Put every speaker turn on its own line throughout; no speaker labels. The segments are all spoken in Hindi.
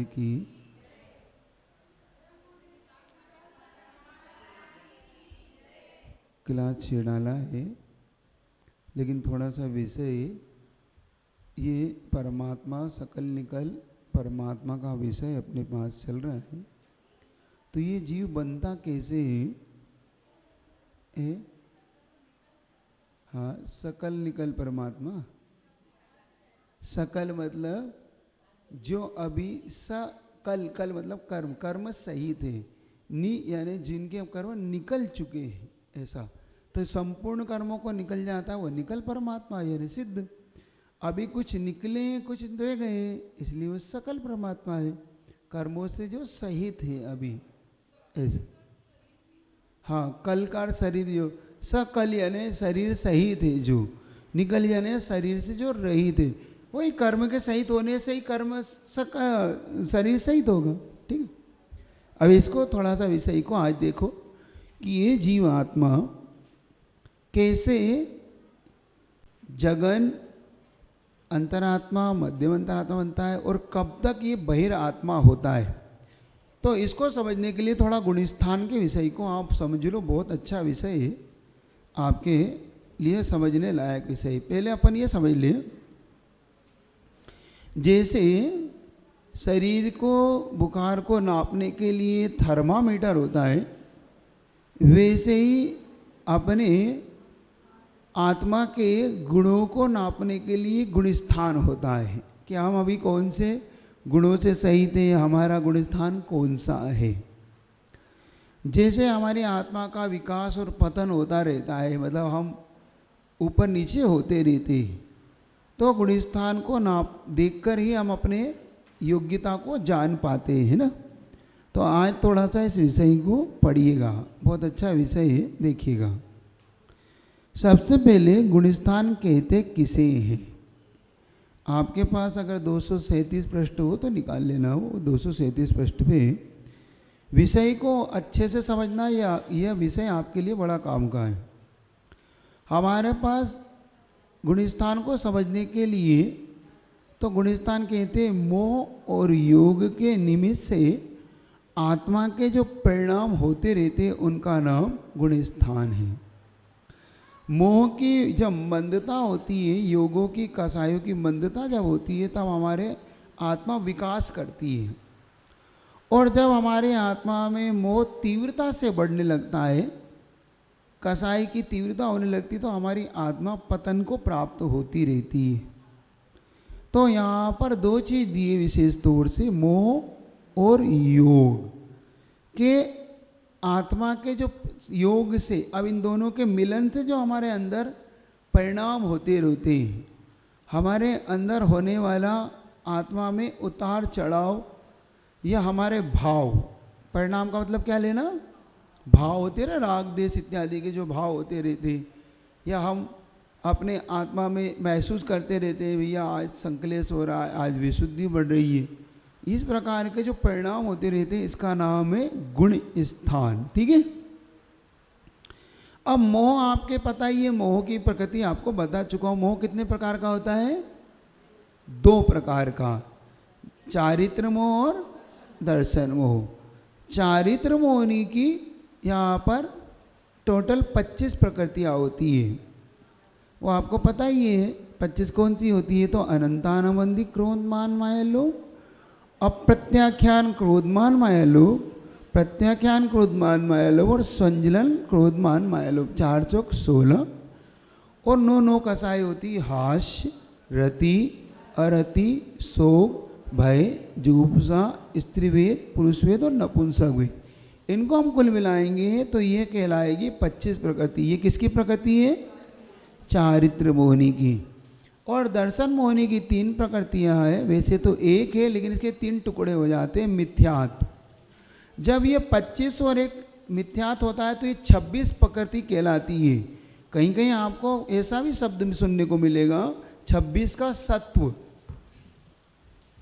की। क्लास छेड़ाला है, लेकिन थोड़ा सा विषय ये परमात्मा सकल निकल परमात्मा का विषय अपने पास चल रहा है। तो ये जीव बनता कैसे है? हाँ, सकल निकल परमात्मा। सकल मतलब जो अभी सकल, कल मतलब कर्म, कर्म सही थे, नि यानी जिनके कर्म निकल चुके हैं, ऐसा। तो संपूर्ण कर्मों को निकल जाता है वो निकल परमात्मा यानी सिद्ध। अभी कुछ निकले कुछ रह गए, इसलिए वो सकल परमात्मा है, कर्मों से जो सहित है अभी, ऐसे। हाँ, कल का शरीर जो सकल यानी शरीर सहित है, जो निकल यानी शरीर से जो रहित है, वही कर्म के सहित होने से ही कर्म शरीर सहित होगा। ठीक है, अब इसको थोड़ा सा विषय को आज देखो कि ये जीव आत्मा कैसे जगन अंतरात्मा मध्यम अंतरात्मा बनता है और कब तक ये बहिर आत्मा होता है। तो इसको समझने के लिए थोड़ा गुणस्थान के विषय को आप समझ लो, बहुत अच्छा विषय है आपके लिए, समझने लायक विषय। पहले अपन ये समझ लें, जैसे शरीर को बुखार को नापने के लिए थर्मामीटर होता है, वैसे ही अपने आत्मा के गुणों को नापने के लिए गुणस्थान होता है कि हम अभी कौन से गुणों से सहित हैं, हमारा गुणस्थान कौन सा है। जैसे हमारी आत्मा का विकास और पतन होता रहता है, मतलब हम ऊपर नीचे होते रहते हैं, तो गुणस्थान को नाप देखकर ही हम अपने योग्यता को जान पाते हैं ना। तो आज थोड़ा सा इस विषय को पढ़िएगा, बहुत अच्छा विषय है, देखिएगा। सबसे पहले गुणस्थान कहते किसे हैं? आपके पास अगर 237 पृष्ठ हो तो निकाल लेना, वो 237 पृष्ठ पे विषय को अच्छे से समझना, या यह विषय आपके लिए बड़ा काम का है। हमारे पास गुणस्थान को समझने के लिए तो गुणस्थान कहते मोह और योग के निमित्त से आत्मा के जो परिणाम होते रहते उनका नाम गुणस्थान है। मोह की जब मंदता होती है, योगों की कसायों की मंदता जब होती है, तब हमारे आत्मा विकास करती है। और जब हमारे आत्मा में मोह तीव्रता से बढ़ने लगता है, कसाई की तीव्रता होने लगती, तो हमारी आत्मा पतन को प्राप्त होती रहती है। तो यहाँ पर दो चीज़ दिए विशेष तौर से, मोह और योग के आत्मा के जो योग से, अब इन दोनों के मिलन से जो हमारे अंदर परिणाम होते रहते हैं, हमारे अंदर होने वाला आत्मा में उतार चढ़ाव या हमारे भाव, परिणाम का मतलब क्या लेना, भाव होते रहे, राग देश इत्यादि के जो भाव होते रहते, या हम अपने आत्मा में महसूस करते रहते हैं भैया आज संकलेश हो रहा है, आज विशुद्धि बढ़ रही है, इस प्रकार के जो परिणाम होते रहते हैं, इसका नाम है गुण स्थान। ठीक है। अब मोह आपके पता ही है, मोह की प्रकृति आपको बता चुका हूं। मोह कितने प्रकार का होता है? दो प्रकार का, चारित्र मोह और दर्शन मोह। चारित्र मोहनी की यहाँ पर टोटल 25 प्रकृतियाँ होती है, वो आपको पता ही है। 25 कौन सी होती है? तो अनंतानवंदी क्रोधमान माया लोभ, अप्रत्याख्यान क्रोधमान माया लोभ, प्रत्याख्यान क्रोधमान माया लोभ और संजलन क्रोधमान माया लोभ। 4 चौक 16 और 9 कसाई होती, हास्य, रति, अरति, शोक, भय, जुगुप्सा, स्त्रीवेद, पुरुषवेद और नपुंसकवेद। इनको हम कुल मिलाएंगे तो ये कहलाएगी 25 प्रकृति। ये किसकी प्रकृति है? चारित्र मोहनी की। और दर्शन मोहनी की 3 प्रकृतियां हैं, वैसे तो एक है लेकिन इसके 3 टुकड़े हो जाते हैं। मिथ्यात्व, जब ये 25 और एक मिथ्यात्व होता है तो ये 26 प्रकृति कहलाती है। कहीं कहीं आपको ऐसा भी शब्द सुनने को मिलेगा 26 का सत्व।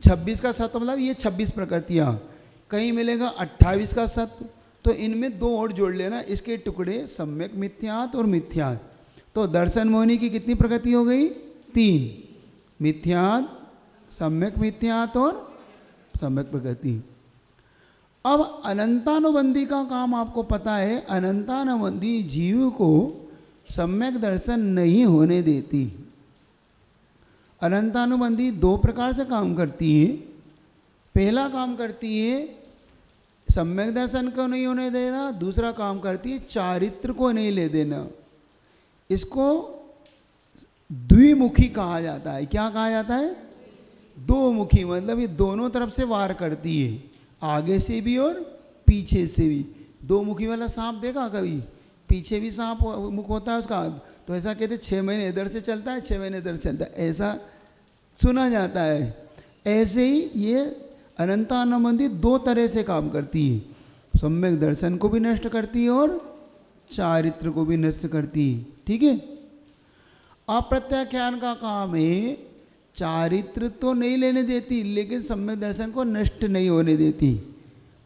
26 का सत्व मतलब ये 26 प्रकृतियां। कहीं मिलेगा 28 का सत्व। तो इनमें 2 और जोड़ लेना, इसके टुकड़े सम्यक मिथ्यात्व और मिथ्यात्व। तो दर्शन मोहनी की कितनी प्रकृति हो गई? 3, मिथ्यात्व, सम्यक मिथ्यात्व और सम्यक प्रकृति। अब अनंतानुबंधी का काम आपको पता है, अनंतानुबंधी जीव को सम्यक दर्शन नहीं होने देती। अनंतानुबंधी दो प्रकार से काम करती है। पहला काम करती है सम्यक दर्शन को नहीं होने देना, दूसरा काम करती है चारित्र को नहीं ले देना। इसको द्विमुखी कहा जाता है। क्या कहा जाता है? दो मुखी, मतलब ये दोनों तरफ से वार करती है, आगे से भी और पीछे से भी। दो मुखी वाला सांप देखा कभी? पीछे भी सांप मुख होता है उसका, तो ऐसा कहते 6 महीने इधर से चलता है, 6 महीने इधर चलता है, ऐसा सुना जाता है। ऐसे ही ये अनंतानुबंधी दो तरह से काम करती है, सम्यक दर्शन को भी नष्ट करती है और चारित्र को भी नष्ट करती है। ठीक है। अप्रत्याख्यान का काम है चारित्र तो नहीं लेने देती, लेकिन सम्यक दर्शन को नष्ट नहीं होने देती।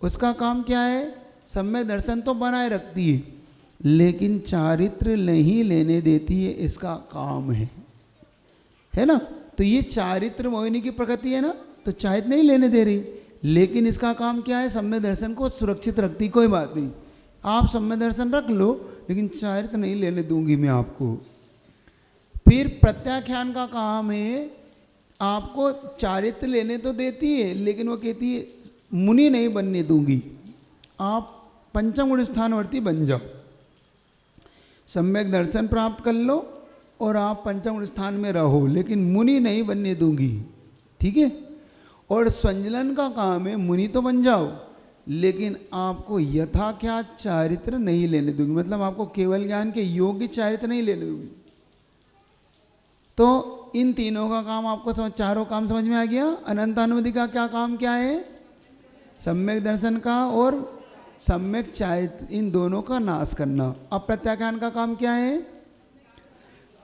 उसका काम क्या है? सम्यक दर्शन तो बनाए रखती है, लेकिन चारित्र नहीं लेने देती है, इसका काम है ना। तो ये चारित्र मोहिनी की प्रकृति है ना, तो चारित्र नहीं लेने दे रही, लेकिन इसका काम क्या है? सम्यक दर्शन को सुरक्षित रखती। कोई बात नहीं, आप सम्यक दर्शन रख लो, लेकिन चारित्र नहीं लेने दूंगी मैं आपको। फिर प्रत्याख्यान का काम है, आपको चारित्र लेने तो देती है, लेकिन वो कहती है मुनि नहीं बनने दूंगी, आप पंचम गुण स्थानवर्ती बन जाओ, सम्यक दर्शन प्राप्त कर लो और आप पंचम गुण स्थान में रहो, लेकिन मुनि नहीं बनने दूंगी। ठीक है। और संजलन का काम है मुनि तो बन जाओ, लेकिन आपको यथाख्यात चारित्र नहीं लेने दूंगी, मतलब आपको केवल ज्ञान के योग्य चारित्र नहीं लेने दूंगी। तो इन तीनों का काम आपको चारों काम समझ में आ गया। अनंतानुबंधी का क्या काम क्या है? सम्यक दर्शन का और सम्यक चारित्र, इन दोनों का नाश करना। अब प्रत्याख्यान का काम क्या है?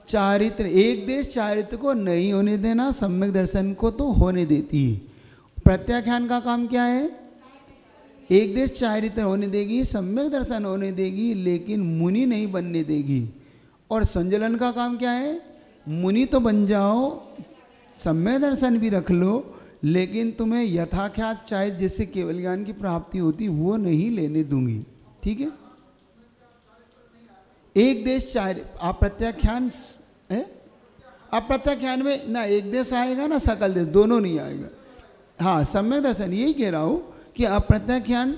चारित्र, एक देश चारित्र को नहीं होने देना, सम्यक दर्शन को तो होने देती है। प्रत्याख्यान का काम क्या है? एक देश चारित्र होने देगी, सम्यक दर्शन होने देगी, लेकिन मुनि नहीं बनने देगी। और संजलन का काम क्या है? मुनि तो बन जाओ, सम्यक दर्शन भी रख लो, लेकिन तुम्हें यथाख्यात चारित्र जिससे केवल ज्ञान की प्राप्ति होती वो नहीं लेने दूंगी। ठीक है। एक देश चारित्र, अप्रत्याख्यान है, अप्रत्याख्यान में ना एक देश आएगा ना सकल देश, दोनों नहीं आएगा। हाँ, सम्यक दर्शन, यही कह रहा हूँ कि अप्रत्याख्यान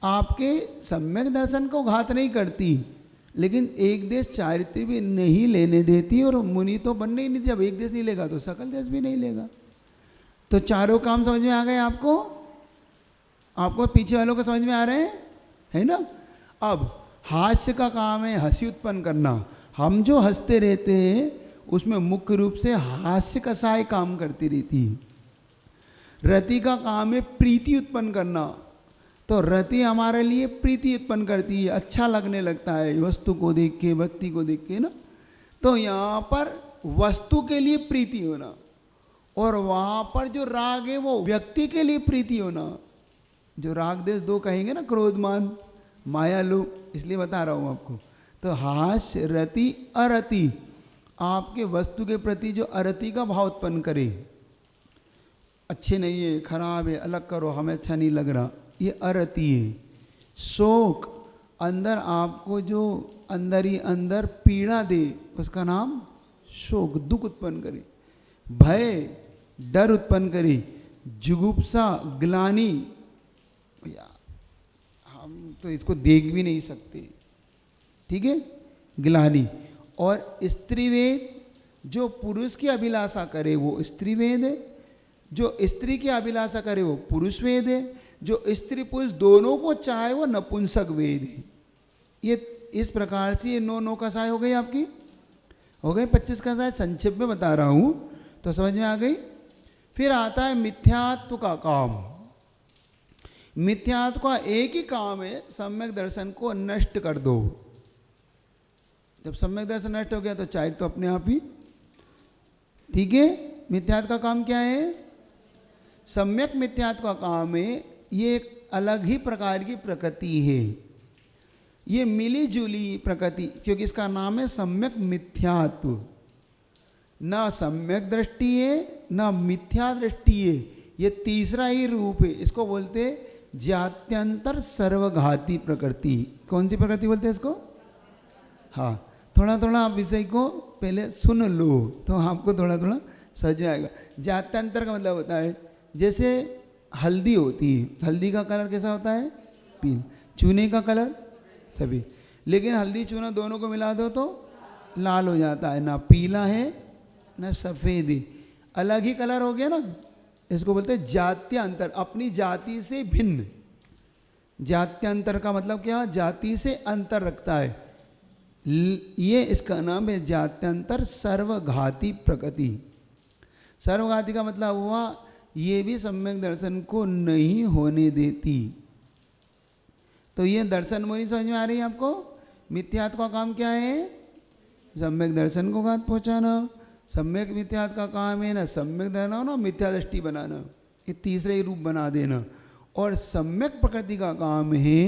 आपके सम्यक दर्शन को घात नहीं करती, लेकिन एक देश चारित्र भी नहीं लेने देती, और मुनि तो बनने ही नहीं देती। जब एक देश नहीं लेगा तो सकल देश भी नहीं लेगा। तो चारों काम समझ में आ गए आपको? आपको पीछे वालों को समझ में आ रहे हैं, है ना। अब हास्य का काम है हंसी उत्पन्न करना। हम जो हंसते रहते हैं उसमें मुख्य रूप से हास्य कसाय काम करती रहती है। रति का काम है प्रीति उत्पन्न करना, तो रति हमारे लिए प्रीति उत्पन्न करती है, अच्छा लगने लगता है वस्तु को देख के, व्यक्ति को देख के ना। तो यहाँ पर वस्तु के लिए प्रीति होना, और वहाँ पर जो राग है वो व्यक्ति के लिए प्रीति होना। जो राग देश दो कहेंगे ना, क्रोधमान मायालु, इसलिए बता रहा हूँ आपको। तो हास्य रति अरति, आपके वस्तु के प्रति जो अरति का भाव उत्पन्न करे, अच्छे नहीं है, खराब है, अलग करो, हमें अच्छा नहीं लग रहा, ये अरति है। शोक, अंदर आपको जो अंदर ही अंदर पीड़ा दे, उसका नाम शोक, दुख उत्पन्न करे। भय, डर उत्पन्न करे। जुगुप्सा, ग्लानि, हम तो इसको देख भी नहीं सकते, ठीक है, ग्लानि। और स्त्रीवेद, जो पुरुष की अभिलाषा करे वो स्त्रीवेद है, जो स्त्री की अभिलाषा करे वो पुरुष वेद है, जो स्त्री पुरुष दोनों को चाहे वो नपुंसक वेद है। ये इस प्रकार से ये 9 कसाय हो गई आपकी, हो गए 25 कसाय। संक्षेप में बता रहा हूँ तो समझ में आ गई। फिर आता है मिथ्यात्व का काम। मिथ्यात्व का एक ही काम है, सम्यक दर्शन को नष्ट कर दो। जब सम्यक दर्शन नष्ट हो गया तो चाहे तो अपने आप ही, ठीक है। मिथ्यात्व का काम क्या है? सम्यक मिथ्यात्व का काम है, ये एक अलग ही प्रकार की प्रकृति है, ये मिली जुली प्रकृति, क्योंकि इसका नाम है सम्यक मिथ्यात्व। ना सम्यक दृष्टि है ना मिथ्या दृष्टि है, ये तीसरा ही रूप है, इसको बोलते जात्यंतर सर्वघाती प्रकृति। कौन सी प्रकृति बोलते हैं इसको? हाँ, थोड़ा थोड़ा आप विषय को पहले सुन लो तो आपको थोड़ा थोड़ा समझ में आएगा। जात्यंतर का मतलब होता है जैसे हल्दी होती है, हल्दी का कलर कैसा होता है? पीला। चूने का कलर सभी, लेकिन हल्दी चूना दोनों को मिला दो तो लाल हो जाता है, ना पीला है ना सफ़ेद है, अलग ही कलर हो गया ना। इसको बोलते हैं जात्यंतर, अपनी जाति से भिन्न। जात्यंतर का मतलब क्या? जाति से अंतर रखता है, ये इसका नाम है जात्यंतर सर्वघाती प्रकृति। सर्वघाती का मतलब हुआ ये भी सम्यक दर्शन को नहीं होने देती। तो ये दर्शन मोनी समझ में आ रही है आपको? मिथ्यात्व का काम क्या है? सम्यक दर्शन को घात पहुंचाना। सम्यक मिथ्यात्व का काम है ना सम्यक दर्शन ना मिथ्या दृष्टि बनाना, ये तीसरे रूप बना देना। और सम्यक प्रकृति का काम है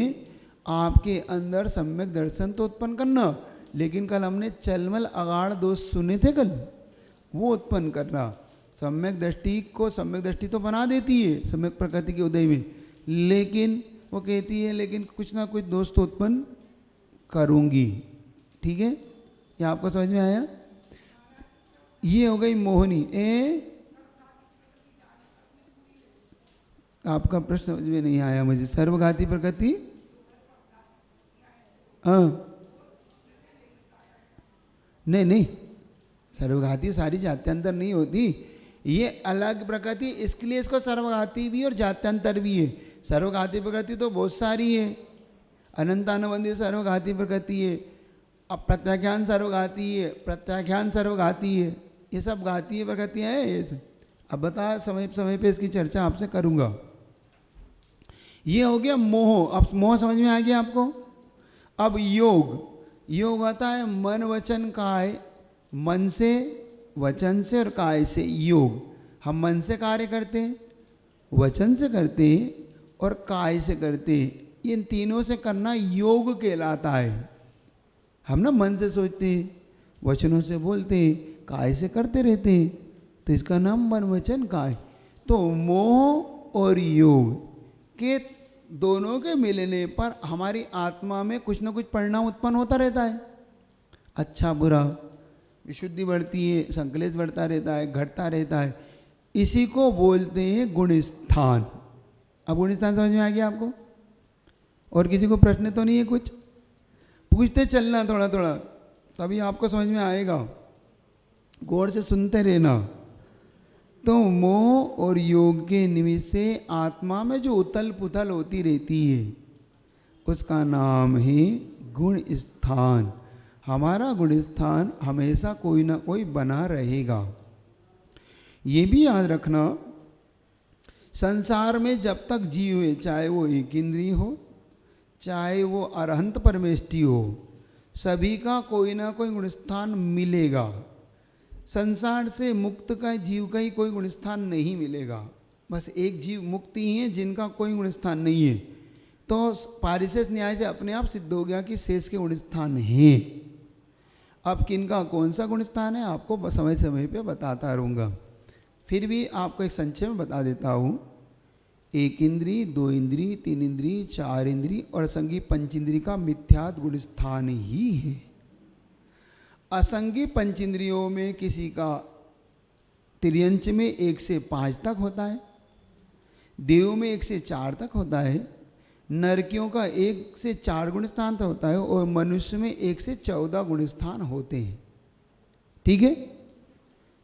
आपके अंदर सम्यक दर्शन तो उत्पन्न करना, लेकिन कल हमने चलमल अगाड़ दोष सुने थे कल, वो उत्पन्न करना। सम्यक दृष्टि को सम्यक दृष्टि तो बना देती है सम्यक प्रकृति के उदय में, लेकिन वो कहती है लेकिन कुछ ना कुछ दोष तो उत्पन्न करूंगी। ठीक है, ये आपको समझ में आया? ये हो गई मोहनी। आपका प्रश्न समझ में नहीं आया मुझे। सर्वघाती प्रकृति, नहीं नहीं, सर्वघाती सारी जात्यंतर नहीं होती, ये अलग प्रकृति, इसके लिए इसको सर्वघाती भी और जात्यंतर भी है। सर्वघाती प्रकृति तो बहुत सारी है, अनंतानुबंधी सर्वघाती प्रकृति है, अब प्रत्याख्यान सर्वघाती है, प्रत्याख्यान सर्वघाती है, ये सब घातीय प्रकृतियाँ हैं ये सब। अब बता समय समय पे इसकी चर्चा आपसे करूँगा। ये हो गया मोह। अब मोह समझ में आ गया आपको? अब योग, योग आता है मन वचन काय, मन से वचन से और काय से योग। हम मन से कार्य करते हैं, वचन से करते हैं और काय से करते हैं, इन तीनों से करना योग कहलाता है। हम ना मन से सोचते हैं, वचनों से बोलते हैं, काय से करते रहते हैं, तो इसका नाम मन वचन काय। तो मोह और योग के दोनों के मिलने पर हमारी आत्मा में कुछ ना कुछ परिणाम उत्पन्न होता रहता है, अच्छा बुरा, विशुद्धि बढ़ती है, संकलेश बढ़ता रहता है, घटता रहता है। इसी को बोलते हैं गुण स्थान। अब गुण स्थान समझ में आ गया आपको? और किसी को प्रश्न तो नहीं है? कुछ पूछते चलना थोड़ा थोड़ा, तभी आपको समझ में आएगा, गौर से सुनते रहना। तो मोह और योग के निमित्त से आत्मा में जो उथल पुथल होती रहती है उसका नाम है गुण स्थान। हमारा गुण स्थान हमेशा कोई ना कोई बना रहेगा। ये भी याद रखना, संसार में जब तक जीव है, चाहे वो एक इंद्रिय हो चाहे वो अरहंत परमेष्टि हो, सभी का कोई ना कोई गुण स्थान मिलेगा। संसार से मुक्त का जीव का ही कोई गुण स्थान नहीं मिलेगा। बस एक जीव मुक्ति ही है जिनका कोई गुण स्थान नहीं है। तो पारिशेष न्याय से अपने आप सिद्ध हो गया कि शेष के गुण स्थान है। अब किनका कौन सा गुण स्थान है आपको समय समय पे बताता रहूँगा। फिर भी आपको एक संक्षेप में बता देता हूँ। एक इंद्री, दो इंद्री, तीन इंद्री, चार इंद्री और असंगी पंचेंद्री का मिथ्यात्व गुण स्थान ही है। असंगी पंचेंद्रियों में किसी का तिर्यंच में 1 से 5 तक होता है, देव में 1 से 4 तक होता है, नरकियों का 1 से 4 गुण स्थान तक होता है और मनुष्य में 1 से 14 गुण स्थान होते हैं। ठीक है,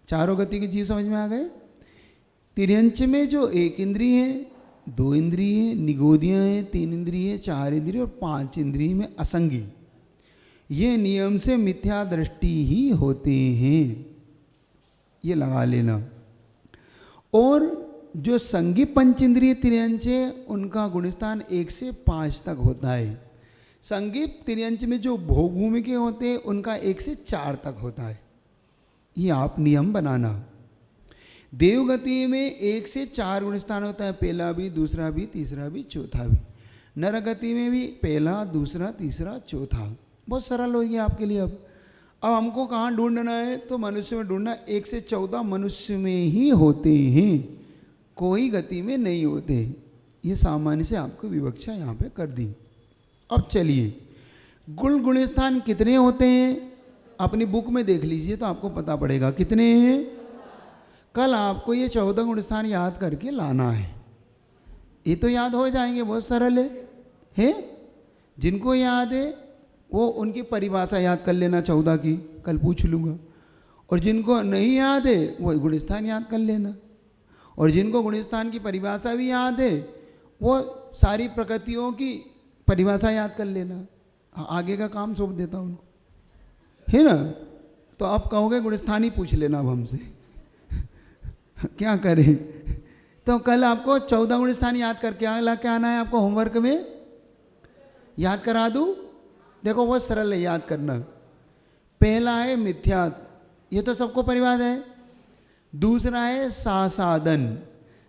चारों गति के जीव समझ में आ गए। तिर्यंच में जो 1 इंद्रिय है, 2 इंद्रिय है, निगोदियाँ हैं, 3 इंद्रिय है, 4 इंद्रिय और 5 इंद्रिय में असंगी। ये नियम से मिथ्या दृष्टि ही होते हैं, ये लगा लेना। और जो संगी पंचेंद्रिय तिर्यंच है उनका गुणस्थान 1 से 5 तक होता है। संगी तिर्यंच में जो भोग भूमि के होते हैं उनका 1 से 4 तक होता है। ये आप नियम बनाना। देवगति में 1 से 4 गुणस्थान होता है, पहला भी, दूसरा भी, तीसरा भी, चौथा भी। नरगति में भी पहला, दूसरा, तीसरा, चौथा। बहुत सरल हो गया आपके लिए। अब हमको कहाँ ढूंढना है? तो मनुष्य में ढूंढना। 1 से 14 मनुष्य में ही होते हैं। कोई गति में नहीं होते। ये सामान्य से आपको विवक्षा यहाँ पे कर दी। अब चलिए, गुण गुणस्थान कितने होते हैं अपनी बुक में देख लीजिए तो आपको पता पड़ेगा कितने हैं। कल आपको ये 14 गुणस्थान याद करके लाना है। ये तो याद हो जाएंगे, बहुत सरल है। जिनको याद है वो उनकी परिभाषा याद कर लेना 14 की, कल पूछ लूँगा। और जिनको नहीं याद है वो गुणस्थान याद कर लेना। और जिनको गुणस्थान की परिभाषा भी याद है वो सारी प्रकृतियों की परिभाषा याद कर लेना। आगे का काम सौंप देता हूँ उनको, है ना। तो आप कहोगे गुणस्थान ही पूछ लेना अब हमसे क्या करें। तो कल आपको 14 गुणस्थान याद करके आना है। आपको होमवर्क में याद करा दूँ। देखो बहुत सरल है याद करना। पहला है मिथ्यात्व, ये तो सबको परिभाषा है। दूसरा है सासादन।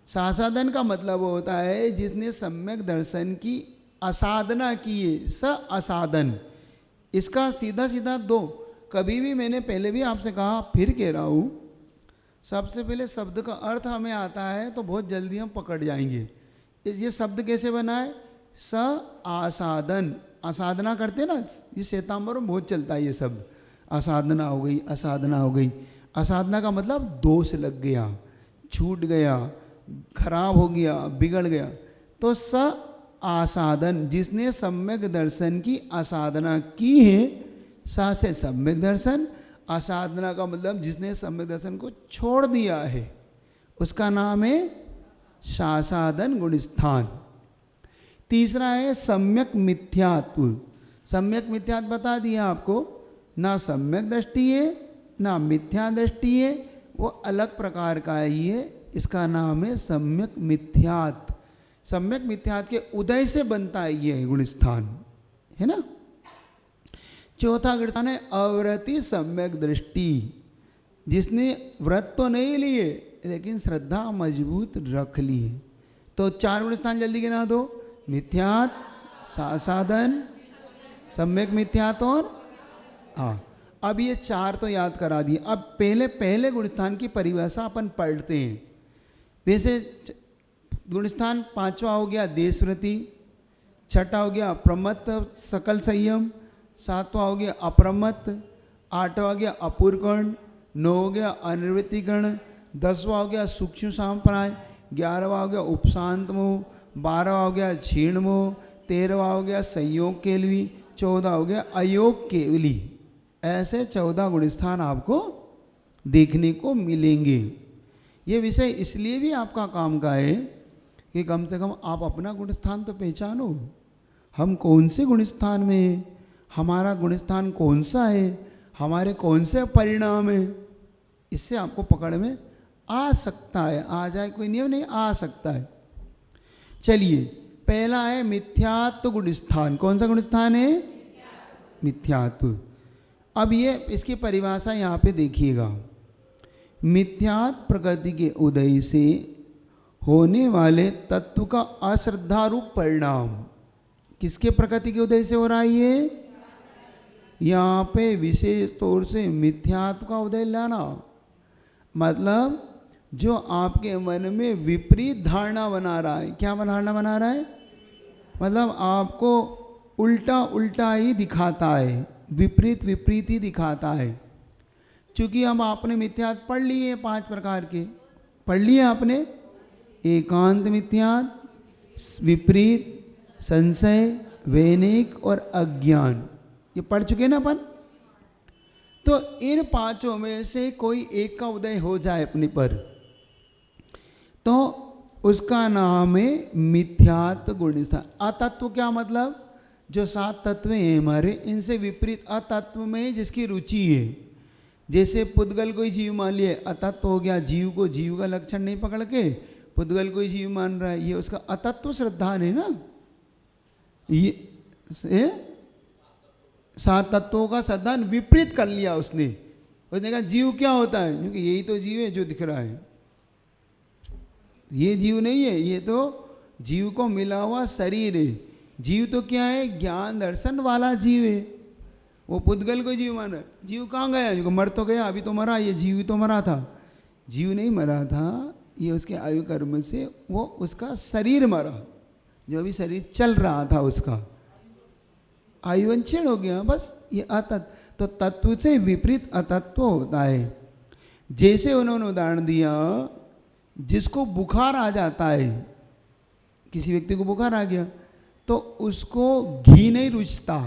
सासादन का मतलब होता है जिसने सम्यक दर्शन की असाधना की है, स असाधन। इसका सीधा सीधा दो, कभी भी मैंने पहले भी आपसे कहा, फिर कह रहा हूँ, सबसे पहले शब्द का अर्थ हमें आता है तो बहुत जल्दी हम पकड़ जाएंगे। ये शब्द कैसे बना है? स आसाधन। असाधना करते ना, ये श्वेतांबर में बहुत चलता है ये शब्द। असाधना हो गई, असाधना हो गई। असाधना का मतलब दोष लग गया, छूट गया, खराब हो गया, बिगड़ गया। तो स आसाधन, जिसने सम्यक दर्शन की असाधना की है, सा से सम्यक दर्शन। असाधना का मतलब जिसने सम्यक दर्शन को छोड़ दिया है, उसका नाम है सासाधन गुणस्थान। तीसरा है सम्यक मिथ्यात्व। सम्यक मिथ्यात्व बता दिया आपको, ना सम्यक दृष्टि है ना मिथ्या दृष्टि है, वो अलग प्रकार का ही है। इसका नाम है सम्यक मिथ्यात्व। सम्यक मिथ्यात्व के उदय से बनता है ये गुणस्थान, है ना। चौथा गुणस्थान है अव्रति सम्यक दृष्टि। जिसने व्रत तो नहीं लिए लेकिन श्रद्धा मजबूत रख ली है। तो 4 गुणस्थान जल्दी गिना दो। मिथ्यात्व, सासाधन, सम्यक मिथ्यात्व और हाँ। अब ये 4 तो याद करा दिए। अब पहले गुणस्थान की परिभाषा अपन पढ़ते हैं। वैसे गुणस्थान 5वां हो गया देशवृत्ति, 6ठा हो गया प्रमत्त सकल संयम, 7वां हो गया अप्रमत्त, 8वां हो गया अपूर्वकर्ण, 9 हो गया अनिवृत्तिकर्ण, 10वां हो गया सूक्ष्म सांप्राय, 11वां हो गया उपशांत मोह, 12वां हो गया क्षीण मोह, 13वां हो गया संयोग केवली, 14 हो गया अयोग केवली। ऐसे 14 गुणस्थान आपको देखने को मिलेंगे। ये विषय इसलिए भी आपका काम का है कि कम से कम आप अपना गुणस्थान तो पहचानो। हम कौन से गुणस्थान में हैं, हमारा गुणस्थान कौन सा है, हमारे कौन से परिणाम है। इससे आपको पकड़ में आ सकता है, आ जाए कोई नियम नहीं, आ सकता है। चलिए, पहला है मिथ्यात्व गुणस्थान। कौन सा गुणस्थान है? मिथ्यात्व। अब ये इसकी परिभाषा यहाँ पे देखिएगा। मिथ्यात्व प्रकृति के उदय से होने वाले तत्व का अश्रद्धा रूप परिणाम। किसके प्रकृति के उदय से हो रहा है ये? यहाँ पे विशेष तौर से मिथ्यात्व का उदय लाना, मतलब जो आपके मन में विपरीत धारणा बना रहा है। क्या धारणा बना रहा है? मतलब आपको उल्टा उल्टा ही दिखाता है, विपरीत विपरीत ही दिखाता है। चूँकि हम आपने मिथ्यात्व पढ़ लिए 5 प्रकार के, पढ़ लिए आपने। एकांत मिथ्यात्व, विपरीत, संशय, वैनिक और अज्ञान, ये पढ़ चुके ना अपन। तो इन 5 में से कोई एक का उदय हो जाए अपने पर, तो उसका नाम है मिथ्यात्व गुणस्थान। अतत्व क्या मतलब? जो 7 तत्व हैं हमारे, इनसे विपरीत अतत्व में जिसकी रुचि है। जैसे पुद्गल कोई जीव मान लिए, अतत्व हो गया। जीव को जीव का लक्षण नहीं पकड़ के पुद्गल कोई जीव मान रहा है, ये उसका अतत्व श्रद्धान है ना। ये 7 तत्वों का श्रद्धान विपरीत कर लिया उसने। उसने कहा जीव क्या होता है, क्योंकि यही तो जीव है जो दिख रहा है, ये जीव नहीं है, ये तो जीव को मिला हुआ शरीर है। जीव तो क्या है? ज्ञान दर्शन वाला जीव है। वो पुद्गल को जीव माना। जीव कहाँ गया? मर तो गया, अभी तो मरा, ये जीव तो मरा था। जीव नहीं मरा था, ये उसके आयु कर्म से वो उसका शरीर मरा, जो भी शरीर चल रहा था उसका आयुवन क्षीण हो गया, बस ये अतत्व। तो तत्व से विपरीत अतत्व होता है। जैसे उन्होंने उदाहरण दिया, जिसको बुखार आ जाता है, किसी व्यक्ति को बुखार आ गया तो उसको घी नहीं रुचता,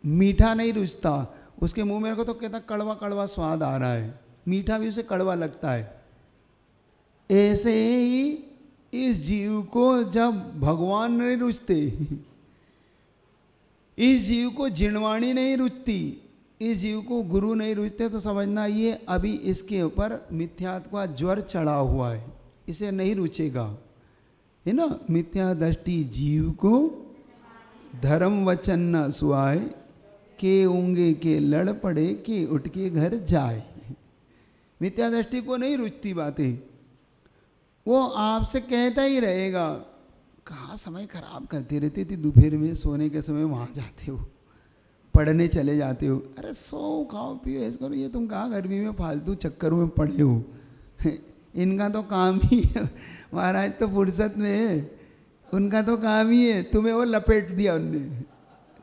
मीठा नहीं रुचता, उसके मुंह में रखो तो कहता कड़वा कड़वा स्वाद आ रहा है, मीठा भी उसे कड़वा लगता है। ऐसे ही इस जीव को जब भगवान नहीं रुचते, इस जीव को जिणवाणी नहीं रुचती, इस जीव को गुरु नहीं रुचते, तो समझना ये अभी इसके ऊपर मिथ्यात्व का ज्वर चढ़ा हुआ है, इसे नहीं रुचेगा, है ना। मिथ्या दृष्टि जीव को धर्म वचन न सुहाए, के ऊँगे के लड़ पड़े के उठ के घर जाए। मिथ्या दृष्टि को नहीं रुचती बातें, वो आपसे कहता ही रहेगा, कहाँ समय खराब करते रहते थे, दोपहर में सोने के समय वहाँ जाते हो, पढ़ने चले जाते हो, अरे सो खाओ पियो ऐसा करो, ये तुम कहाँ गर्मी में फालतू चक्करों में पड़े हो। इनका तो काम ही है महाराज, तो फुर्सत में है, उनका तो काम ही है, तुम्हें और लपेट दिया उनने,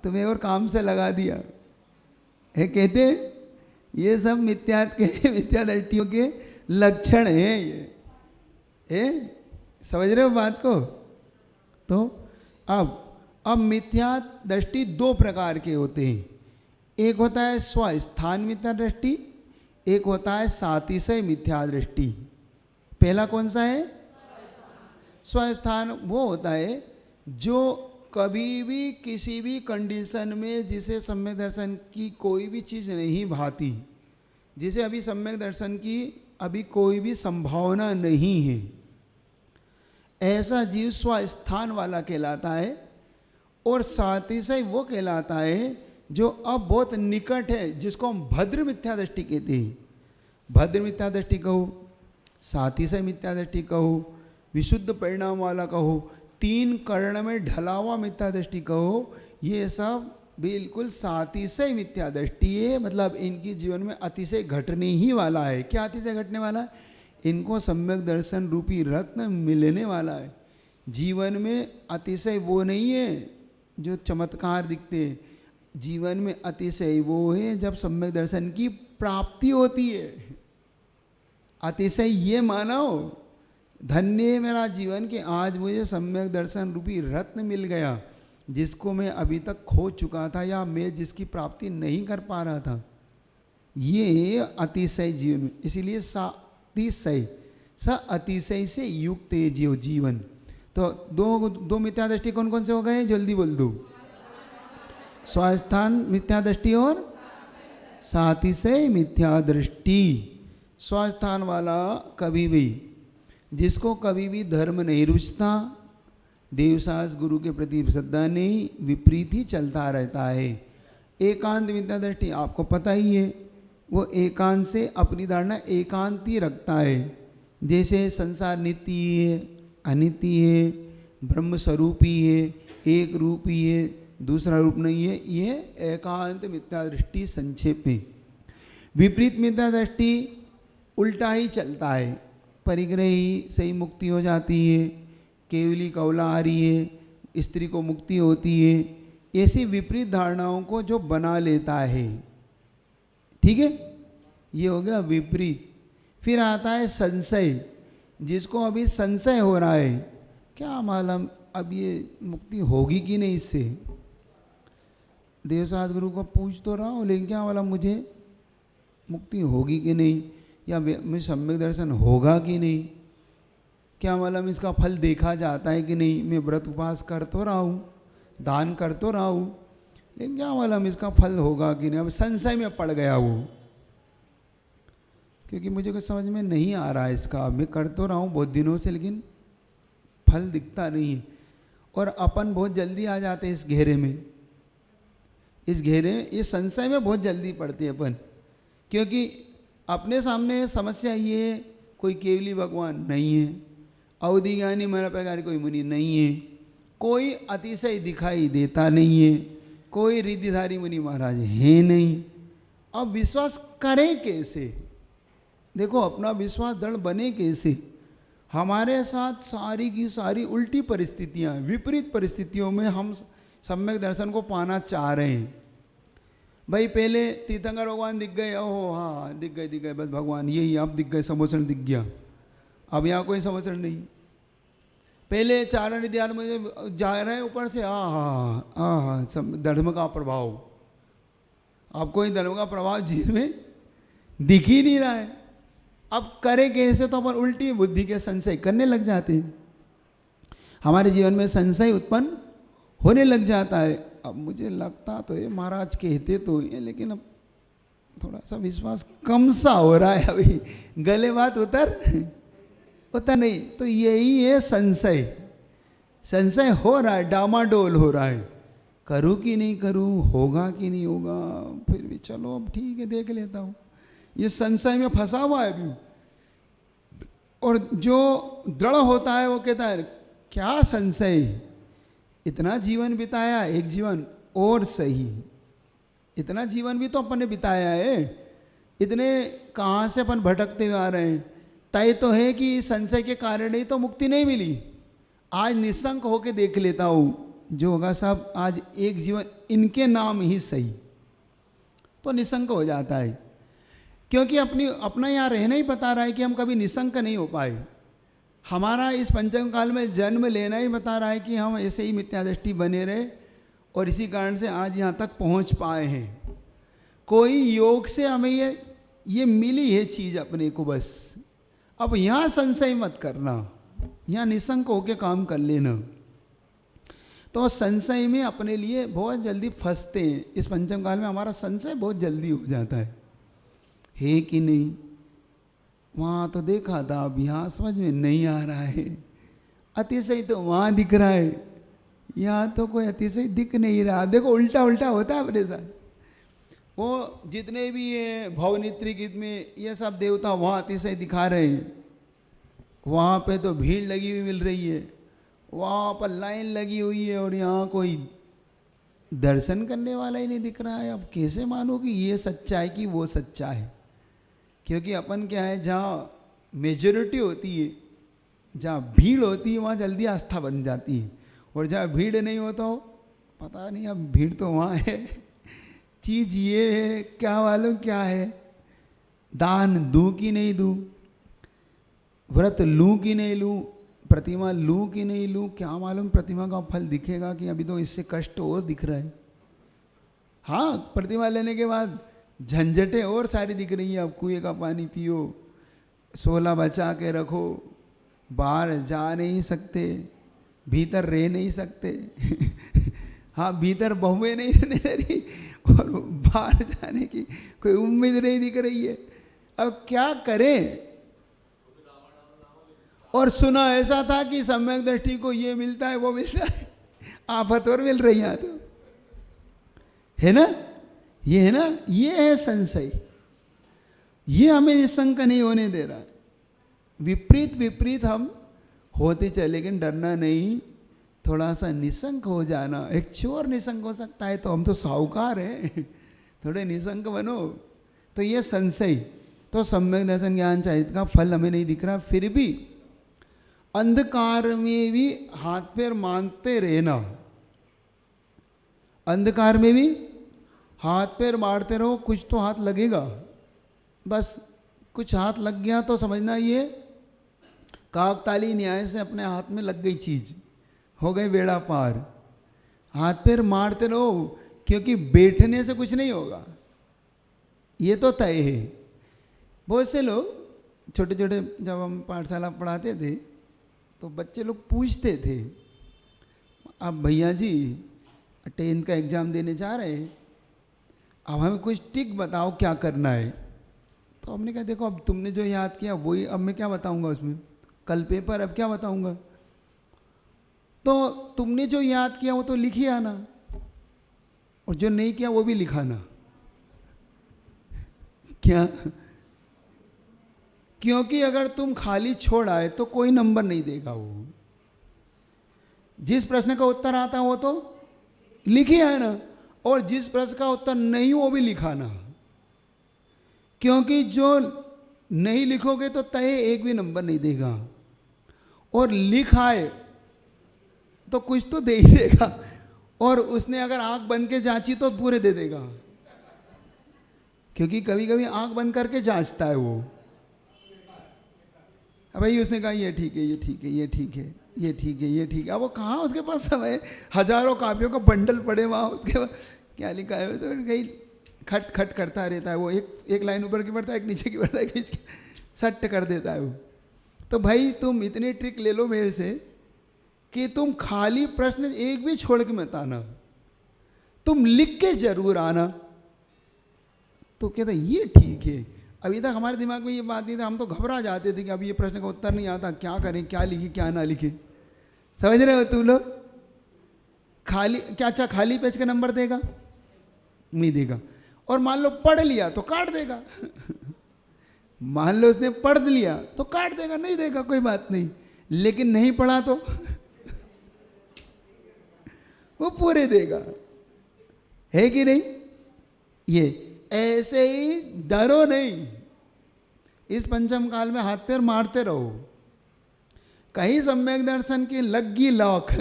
तुम्हें और काम से लगा दिया है। कहते ये सब मिथ्या दृष्टियों के लक्षण हैं, ये है, समझ रहे हो बात को। तो अब मिथ्या दृष्टि दो प्रकार के होते हैं, एक होता है स्वस्थान मिथ्या दृष्टि, एक होता है सातिशय मिथ्या दृष्टि। पहला कौन सा है? स्वस्थान वो होता है जो कभी भी किसी भी कंडीशन में जिसे सम्यक दर्शन की कोई भी चीज़ नहीं भाती, जिसे अभी सम्यक दर्शन की अभी कोई भी संभावना नहीं है, ऐसा जीव स्वस्थान वाला कहलाता है। और सातिशय वो कहलाता है जो अब बहुत निकट है, जिसको हम भद्र मिथ्या दृष्टि कहते हैं। भद्र मिथ्या दृष्टि कहो, सातिशय मिथ्या दृष्टि कहो, विशुद्ध परिणाम वाला कहो, तीन कर्ण में ढला हुआ मिथ्या दृष्टि कहो, ये सब बिल्कुल सातिशय मिथ्या दृष्टि है। मतलब इनकी जीवन में अतिशय घटने ही वाला है। क्या अतिशय घटने वाला है? इनको सम्यक दर्शन रूपी रत्न मिलने वाला है। जीवन में अतिशय वो नहीं है जो चमत्कार दिखते, जीवन में अतिशय वो है जब सम्यक दर्शन की प्राप्ति होती है। अतिशय ये मानो धन्य है मेरा जीवन कि आज मुझे सम्यक दर्शन रूपी रत्न मिल गया, जिसको मैं अभी तक खो चुका था या मैं जिसकी प्राप्ति नहीं कर पा रहा था। ये अतिशय जीवन में, इसीलिए सातिशय स अतिशय से युक्त है जीवन। तो दो मिथ्या दृष्टि कौन कौन से हो गए? जल्दी बोल दो। स्वस्थान मिथ्या दृष्टि और सातिशय मिथ्या दृष्टि। स्वस्थान वाला कभी भी, जिसको कभी भी धर्म नहीं रुचता, देवसास गुरु के प्रति श्रद्धा नहीं, विपरीत ही चलता रहता है। एकांत मिथ्या दृष्टि आपको पता ही है, वो एकांत से अपनी धारणा एकांत ही रखता है। जैसे संसार नित्य है, अनित्य है, ब्रह्म स्वरूपी है, एक रूप ही है, दूसरा रूप नहीं है, ये एकांत मिथ्या दृष्टि संक्षेप में। विपरीत मिथ्या दृष्टि उल्टा ही चलता है, परिग्रह ही सही मुक्ति हो जाती है, केवली कौला आ रही है, स्त्री को मुक्ति होती है, ऐसी विपरीत धारणाओं को जो बना लेता है। ठीक है, ये हो गया विपरीत। फिर आता है संशय, जिसको अभी संशय हो रहा है, क्या मालूम अब ये मुक्ति होगी कि नहीं इससे। देवसास गुरु को पूछ तो रहा हूँ, लेकिन क्या मालूम मुझे मुक्ति होगी कि नहीं, या मुझे सम्यक दर्शन होगा कि नहीं, क्या मालूम इसका फल देखा जाता है कि नहीं। मैं व्रत उपवास कर तो रहा हूँ, दान कर तो रहा हूँ, लेकिन क्या मालूम इसका फल होगा कि नहीं। अब संशय में पड़ गया वो, क्योंकि मुझे कुछ समझ में नहीं आ रहा है इसका। मैं कर तो रहा हूँ बहुत दिनों से, लेकिन फल दिखता नहीं है। और अपन बहुत जल्दी आ जाते हैं इस घेरे में, इस घेरे में, इस संशय में बहुत जल्दी पड़ते हैं अपन, क्योंकि अपने सामने समस्या ये है, कोई केवली भगवान नहीं है, अवधि ज्ञानी मेरा प्रकार कोई मुनि नहीं है, कोई अतिशय दिखाई देता नहीं है, कोई रिद्धिधारी मुनि महाराज है नहीं। अब विश्वास करें कैसे? देखो अपना विश्वास दृढ़ बने कैसे? हमारे साथ सारी की सारी उल्टी परिस्थितियां, विपरीत परिस्थितियों में हम सम्यक दर्शन को पाना चाह रहे हैं। भाई पहले तीर्थंकर भगवान दिख गए, ओहो हाँ दिख गए बस भगवान यही, अब दिख गए, समोचन दिख गया, अब यहाँ कोई समोचन नहीं। पहले चारण ध्यान में जा रहे हैं ऊपर से, हाँ धर्म का प्रभाव, अब कोई धर्म का प्रभाव जीवन में दिख ही नहीं रहा है। अब करे कैसे? तो अपन उल्टी बुद्धि के संशय करने लग जाते हैं, हमारे जीवन में संशय उत्पन्न होने लग जाता है। अब मुझे लगता तो ये महाराज कहते तो ये, लेकिन अब थोड़ा सा विश्वास कम सा हो रहा है, अभी गले बात उतर नहीं। तो यही है संशय, संशय हो रहा है, डामाडोल हो रहा है, करूँ कि नहीं करूँ, होगा कि नहीं होगा, फिर भी चलो अब ठीक है देख लेता हूँ। ये संशय में फंसा हुआ है अभी। और जो दृढ़ होता है वो कहता है क्या संशय, इतना जीवन बिताया, एक जीवन और सही, इतना जीवन भी तो अपन ने बिताया है, इतने कहाँ से अपन भटकते हुए आ रहे हैं। तय तो है कि संशय के कारण ही तो मुक्ति नहीं मिली। आज निशंक होके देख लेता हूँ, जो होगा सब आज एक जीवन इनके नाम ही सही, तो निशंक हो जाता है। क्योंकि अपना यहाँ रहना ही बता रहा है कि हम कभी निशंक नहीं हो पाए। हमारा इस पंचम काल में जन्म लेना ही बता रहा है कि हम ऐसे ही मिथ्यादृष्टि बने रहे, और इसी कारण से आज यहाँ तक पहुँच पाए हैं। कोई योग से हमें ये मिली है चीज़ अपने को बस। अब यहाँ संशय मत करना, यहाँ निशंक होके काम कर लेना। तो संशय में अपने लिए बहुत जल्दी फंसते हैं। इस पंचम काल में हमारा संशय बहुत जल्दी हो जाता है कि नहीं? वहाँ तो देखा था, अब यहाँ समझ में नहीं आ रहा है। अतिशय तो वहाँ दिख रहा है, यहाँ तो कोई अतिशय दिख नहीं रहा। देखो उल्टा उल्टा होता है अपने साथ। वो जितने भी ये भवनित्री गीत में ये सब देवता वहाँ अतिशय दिखा रहे हैं, वहाँ पे तो भीड़ लगी हुई मिल रही है, वहाँ पर लाइन लगी हुई है, और यहाँ कोई दर्शन करने वाला ही नहीं दिख रहा है। अब कैसे मानो कि ये सच्चा है कि वो सच्चा है? क्योंकि अपन क्या है, जहाँ मेजॉरिटी होती है, जहाँ भीड़ होती है, वहाँ जल्दी आस्था बन जाती है, और जहाँ भीड़ नहीं होता हो पता नहीं, अब भीड़ तो वहाँ है, चीज़ ये है, क्या मालूम क्या है, दान दूँ कि नहीं दूँ, व्रत लूँ कि नहीं लूँ, प्रतिमा लूँ कि नहीं लूँ, क्या मालूम प्रतिमा का फल दिखेगा कि अभी तो इससे कष्ट और दिख रहा है। हाँ, प्रतिमा लेने के बाद झंझटें और सारी दिख रही हैं। अब कुएं का पानी पियो, 16 बचा के रखो, बाहर जा नहीं सकते, भीतर रह नहीं सकते हाँ, भीतर बहुएं नहीं रहने दे रही, और बाहर जाने की कोई उम्मीद नहीं दिख रही है। अब क्या करें? और सुना ऐसा था कि सम्यक दृष्टि को ये मिलता है वो मिलता है, आफत और मिल रही है, तो है ना, ये है ना, ये है संशय। ये हमें निशंक नहीं होने दे रहा है। विपरीत हम होते चले, लेकिन डरना नहीं, थोड़ा सा निशंक हो जाना। एक चोर निशंक हो सकता है, तो हम तो साहूकार हैं थोड़े निशंक बनो। तो ये संशय, तो सम्यक दर्शन ज्ञान चरित्र का फल हमें नहीं दिख रहा, फिर भी अंधकार में भी हाथ पैर मारते रहना, अंधकार में भी हाथ पैर मारते रहो, कुछ तो हाथ लगेगा। बस कुछ हाथ लग गया तो समझना ये काकताली न्याय से अपने हाथ में लग गई चीज, हो गई बेड़ा पार। हाथ पैर मारते रहो, क्योंकि बैठने से कुछ नहीं होगा, ये तो तय है। बहुत से लोग छोटे छोटे जब हम पाठशाला पढ़ाते थे तो बच्चे लोग पूछते थे, अब भैया जी 10th का एग्ज़ाम देने जा रहे हैं, अब हमें कुछ टिक बताओ क्या करना है। तो हमने कहा देखो अब तुमने जो याद किया वही, अब मैं क्या बताऊंगा उसमें, कल पेपर, अब क्या बताऊंगा। तो तुमने जो याद किया वो तो लिखी आना, और जो नहीं किया वो भी लिखाना। क्या? क्योंकि अगर तुम खाली छोड़ आए तो कोई नंबर नहीं देगा। वो जिस प्रश्न का उत्तर आता है वो तो लिखी है ना, और जिस प्रश्न का उत्तर नहीं वो भी लिखाना। क्योंकि जो नहीं लिखोगे तो तय एक भी नंबर नहीं देगा, और लिख आए तो कुछ तो दे ही देगा, और उसने अगर आंख बंद के जांची तो पूरे दे देगा, क्योंकि कभी कभी आंख बंद करके जांचता है वो। अब भाई उसने कहा ये ठीक है, ये ठीक है, ये ठीक है, ये ठीक है, ये ठीक है। अब वो कहाँ उसके पास समय, हजारों कापियों का बंडल पड़े वहाँ, उसके बाद क्या लिखा है तो कहीं खट खट करता रहता है वो, एक लाइन ऊपर की पढ़ता है, एक नीचे की पढ़ता है, नीचे सट कर देता है वो। तो भाई तुम इतनी ट्रिक ले लो मेरे से कि तुम खाली प्रश्न एक भी छोड़ के मत आना, तुम लिख के जरूर आना। तो कहता ये ठीक है। अभी तक हमारे दिमाग में ये बात नहीं था, हम तो घबरा जाते थे कि अब ये प्रश्न का उत्तर नहीं आता, क्या करें, क्या लिखे क्या ना लिखे। समझ रहे हो तुम लोग? खाली क्या अच्छा खाली पेज का नंबर देगा? नहीं देगा। और मान लो पढ़ लिया तो काट देगा मान लो उसने पढ़ लिया तो काट देगा, नहीं देगा कोई बात नहीं, लेकिन नहीं पढ़ा तो वो पूरे देगा, है कि नहीं? ये ऐसे ही डरो नहीं, इस पंचम काल में हाथ पैर मारते रहो। कहीं सम्यक दर्शन की लगी लॉक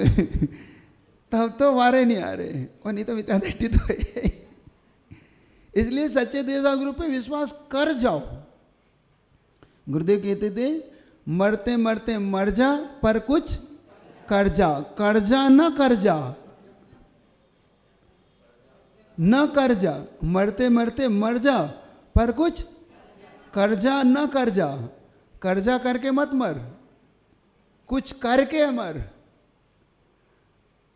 तब तो वारे नहीं आ रहे, और नहीं तो मिथ्या दृष्टि तो है। इसलिए सच्चे देवता गुरु पे विश्वास कर जाओ। गुरुदेव कहते थे मरते मरते मर जा पर कुछ कर जा, कर्जा न कर जा, न कर जा, मरते मरते मर जा पर कुछ कर्जा न कर जा। कर्जा करके मत मर, कुछ करके मर।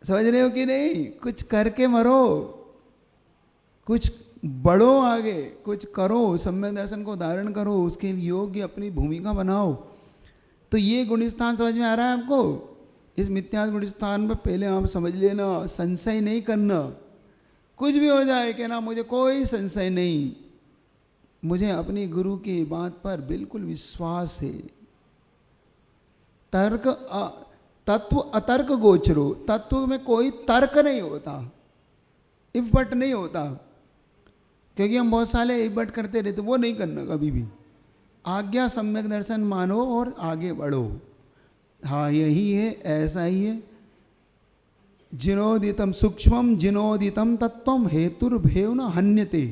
समझ रहे हो कि नहीं? कुछ करके मरो, कुछ बढ़ो आगे, कुछ करो, सम्यक दर्शन को धारण करो, उसके योग्य अपनी भूमिका बनाओ। तो ये गुणस्थान समझ में आ रहा है आपको? इस मिथ्या गुणस्थान में पहले आप समझ लेना, संशय नहीं करना। कुछ भी हो जाए कहना मुझे कोई संशय नहीं, मुझे अपनी गुरु की बात पर बिल्कुल विश्वास है। तर्क तत्व अतर्क गोचरो, तत्व में कोई तर्क नहीं होता, इफ बट नहीं होता, क्योंकि हम बहुत सारे इफ बट करते रहते, वो नहीं करना कभी भी। आज्ञा सम्यक दर्शन मानो और आगे बढ़ो। हाँ यही है, ऐसा ही है। जिनोदितम सूक्ष्मम जिनोदितम तत्वम हेतुर्भेव न हन्यते,